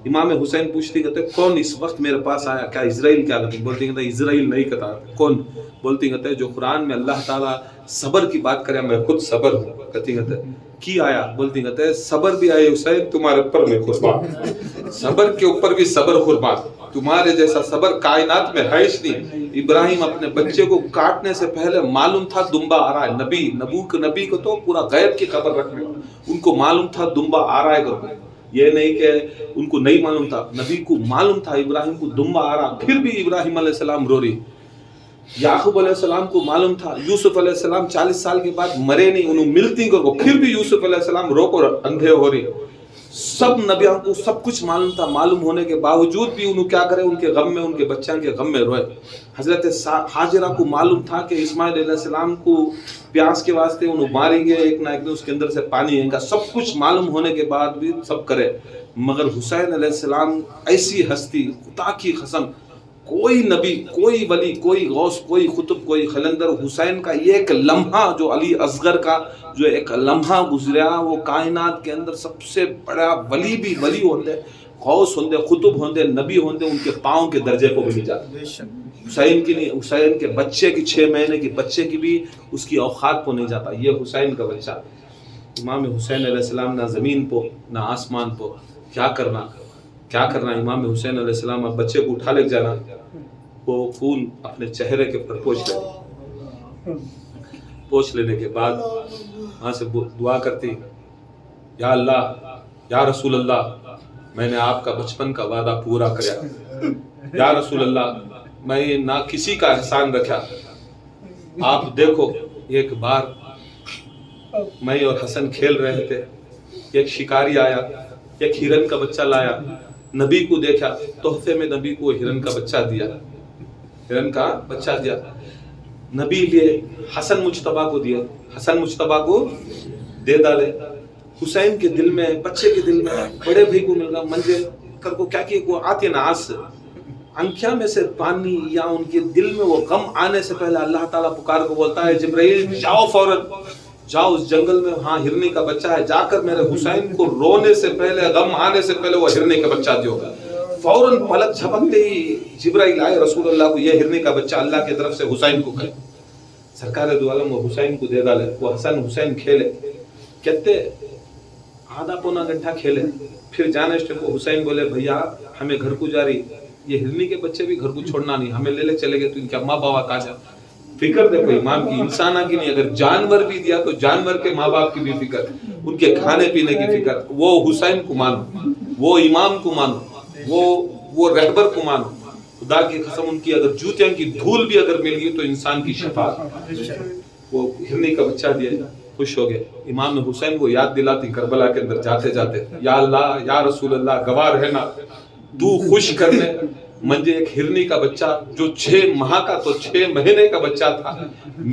امام حسین پوچھتے کہتے کون اس وقت میرے پاس آیا, کیا اسرائیل کیا کرتی؟ بولتے کہتے اسرائیل نہیں کہتا. کون؟ بولتے کہتے جو قرآن میں اللہ تعالیٰ صبر کی بات کرے میں خود صبر ہوں. کہتے کہتے کی آیا؟ بولتے کہتے صبر بھی آئے حسین تمہارے اوپر میں قربان, صبر کے اوپر بھی صبر قربان. تمہارے جیسا صبر کائنات میں ہے ہی نہیں. ابراہیم اپنے بچے کو کاٹنے سے پہلے معلوم تھا دمبا آ رہا ہے. نبی کو تو پورا غیب کی خبر رکھنے, ان کو معلوم تھا دمبا آ رہا ہے کرو. یہ نہیں کہ ان کو نہیں معلوم تھا, نبی کو معلوم تھا ابراہیم کو دمبا آ رہا. پھر بھی ابراہیم علیہ السلام رو رہی. یعقوب علیہ السلام کو معلوم تھا یوسف علیہ السلام 40 سال کے بعد مرے نہیں, انہوں ملتی کو پھر بھی یوسف علیہ السلام رو کو اندھے ہو رہی. سب نبیوں کو سب کچھ معلوم تھا, معلوم ہونے کے باوجود بھی انہوں کیا کرے, ان کے غم میں, ان کے بچوں کے غم میں روئے. حضرت حاجرہ کو معلوم تھا کہ اسماعیل علیہ السلام کو پیاس کے واسطے انہوں ماریں گے, ایک نہ ایک دن اس کے اندر سے پانی آئے گا. سب کچھ معلوم ہونے کے بعد بھی سب کرے. مگر حسین علیہ السلام ایسی ہستی, خدا کی قسم کوئی نبی، کوئی ولی، کوئی غوث، کوئی قطب، کوئی قلندر حسین کا یہ ایک لمحہ جو علی اصغر کا جو ایک لمحہ گزریا، وہ کائنات کے اندر سب سے بڑا ولی بھی ولی ہوندے، غوث ہوندے، قطب ہوندے، نبی ہوندے، ان کے پاؤں کے درجے کو بھی نہیں جاتا۔ حسین کی نہیں، حسین کے بچے کی 6 مہینے کی بچے کی بھی اس کی اوقات کو نہیں جاتا، یہ حسین کا بچہ۔ امام حسین علیہ السلام نہ زمین پہ نہ آسمان پہ، کیا کرنا امام حسین علیہ السلام اب بچے کو اٹھا لے جانا، وہ خون اپنے چہرے کے پر پوچھ لینے کے بعد وہاں سے دعا کرتی، یا اللہ، یا رسول اللہ، میں نے آپ کا بچپن کا وعدہ پورا کریا، یا رسول اللہ میں نہ کسی کا احسان رکھا، آپ دیکھو ایک بار میں اور حسن کھیل رہے تھے، ایک شکاری آیا، ایک ہرن کا بچہ لایا، نبی کو دیکھا، تحفے میں نبی کو ہرن کا بچہ دیا، نبی لیے حسن مجتبیٰ کو دیا، حسن مجتبیٰ کو دے ڈالے۔ حسین کے دل میں، بچے کے دل میں بڑے بھائی کو مل گا منجے کر کو کیا کہ وہ آتی نا آس انکھیاں میں سے پانی یا ان کے دل میں وہ غم آنے سے پہلے اللہ تعالیٰ پکار کو بولتا ہے، جبرائیل جاؤ فوراً، جاؤ اس جنگل میں، ہاں ہرنی کا بچہ ہے، جا کر میرے حسین کو رونے سے پہلے، غم آنے سے پہلے وہ ہرنی کا بچہ دیو گا۔ فوراً پلک جھپکتے ہی جبرائیل آئے رسول اللہ کو، یہ ہرنی کا بچہ اللہ کی طرف سے حسین کو کہے۔ سرکار دو عالم وہ حسین کو دے ڈالے، وہ حسین کھیلے، کہتے آدھا پونا گھنٹہ کھیلے، پھر جانے کو حسین بولے بھیا ہمیں گھر کو جا رہی، یہ ہرنی کے بچے بھی گھر کو چھوڑنا نہیں، ہمیں لے چلے گئے تو ان کے اماں باپ کا جا فکر دیکھو امام کی، انسانہ کی نہیں، اگر جانور بھی دیا تو جانور کے ماں باپ کی بھی فکر، ان کے کھانے پینے کی فکر۔ وہ حسین کو مانو، وہ امام کو مانو، وہ رہبر کو مانو، خدا کی قسم ان کی اگر جوتیاں کی دھول بھی اگر مل گئی تو انسان کی شفاعت۔ وہ ہرنی کا بچہ دیا، خوش ہو گئے۔ امام حسین کو یاد دلاتی کربلا کے اندر جاتے جاتے، یا اللہ، یا رسول اللہ، گواہ رہنا تو خوش کرنے منجے ایک ہرنی کا بچہ جو 6 ماہ کا تو 6 مہینے کا بچہ تھا،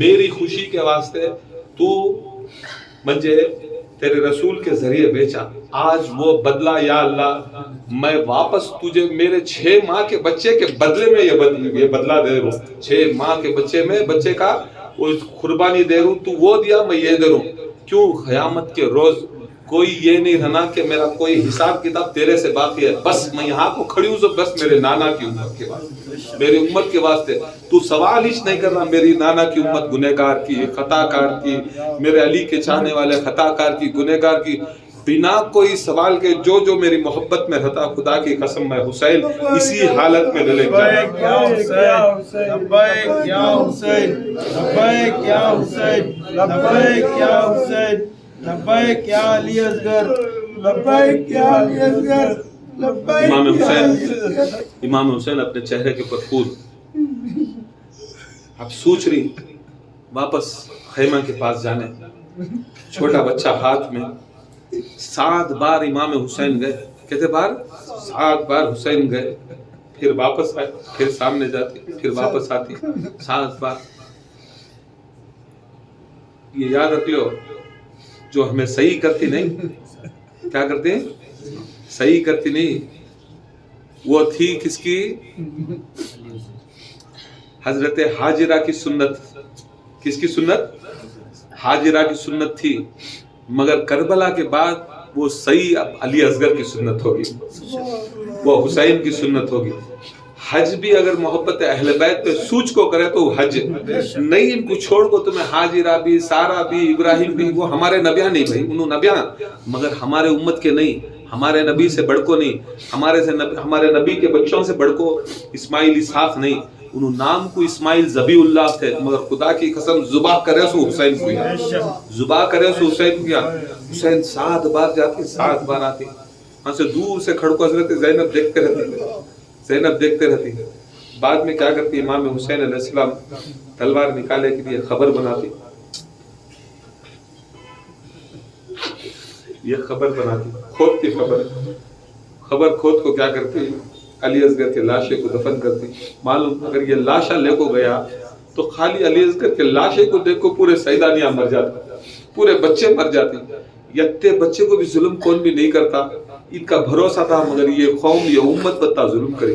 میری خوشی کے واسطے تو منجے تیرے رسول کے ذریعے بیچا، آج وہ بدلہ یا اللہ میں واپس تجھے میرے 6 ماہ کے بچے کے بدلے میں یہ بدلہ دے رہا ہوں، 6 ماہ کے بچے کا وہ قربانی دے رہا ہوں، تو وہ دیا میں یہ دے رہا ہوں۔ کیوں قیامت کے روز کوئی یہ نہیں رہنا کہ میرا کوئی حساب کتاب تیرے سے باقی ہے، بس میں یہاں کو کھڑی ہوں، بس میرے نانا کی امت کے واسطے، میری امت کے واسطے تو سوال ہی نہیں کر رہا، میری نانا کی امت گنہگار کی، خطا کار کی، میرے علی کے چاہنے والے خطا کار کی، گنہگار کی، بنا کوئی سوال کے جو میری محبت میں رہتا، خدا کی قسم میں حسین اسی حالت میں لے جاؤں۔ لبیک یا حسین، لبیک یا حسین، لبیک یا حسین، لبیک یا حسین، لبیک یا علی اصغر، لبیک یا علی اصغر، لبیک امام حسین اپنے چہرے کے پر خون، اب سوچ رہی واپس خیمہ کے پاس جانے، چھوٹا بچہ ہاتھ میں، 7 بار امام حسین گئے، کہتے بار 7 بار حسین گئے، پھر واپس آئے، پھر سامنے جاتی، پھر واپس آتی، 7 بار۔ یہ یاد رکھ لو، جو ہمیں صحیح کرتی نہیں، کیا کرتے ہیں؟ صحیح کرتی نہیں، وہ تھی کس کی؟ حضرت حاجرہ کی سنت۔ کس کی سنت؟ حاجرہ کی سنت تھی، مگر کربلا کے بعد وہ صحیح اب علی اصغر کی سنت ہوگی، وہ حسین کی سنت ہوگی۔ حج بھی اگر محبت اہل بیت پہ سوچ کو کرے تو حج نہیں، ان کو چھوڑ کو تمہیں حاجرہ بھی، سارہ بھی، ابراہیم بھی، وہ ہمارے نبیاں نہیں بھائی، انہوں نبیاں مگر ہمارے امت کے نہیں، ہمارے نبی سے بڑھ کو نہیں، ہمارے نبی کے بچوں سے بڑھ کو اسماعیل اسحاق نہیں، انہوں نام کو اسماعیل ذبی اللہ تھے، مگر خدا کی قسم ذبح کرے سو حسین کو یا ذبح کرے سو حسین کو یا۔ حسین 7 بار جاتی، 7 بار آتی، ہاں سے دور سے کھڑ کو حضرت زینب دیکھتے رہتی، بعد میں کیا کرتی؟ امام حسین علیہ السلام تلوار نکالے کے لیے خبر بناتی، یہ خبر بناتی، کھودتی خبر کھود کو کیا کرتی؟ علی اصغر کے لاشے کو دفن کرتی۔ معلوم اگر یہ لاشا لے کو گیا تو خالی علی اصغر کے لاشے کو دیکھ کو پورے سیدانیاں مر جاتے، پورے بچے مر جاتے، یتے بچے کو بھی ظلم کون بھی نہیں کرتا، ان کا بھروسہ تھا، مگر یہ قوم یہ امت بتا ظلم کرے،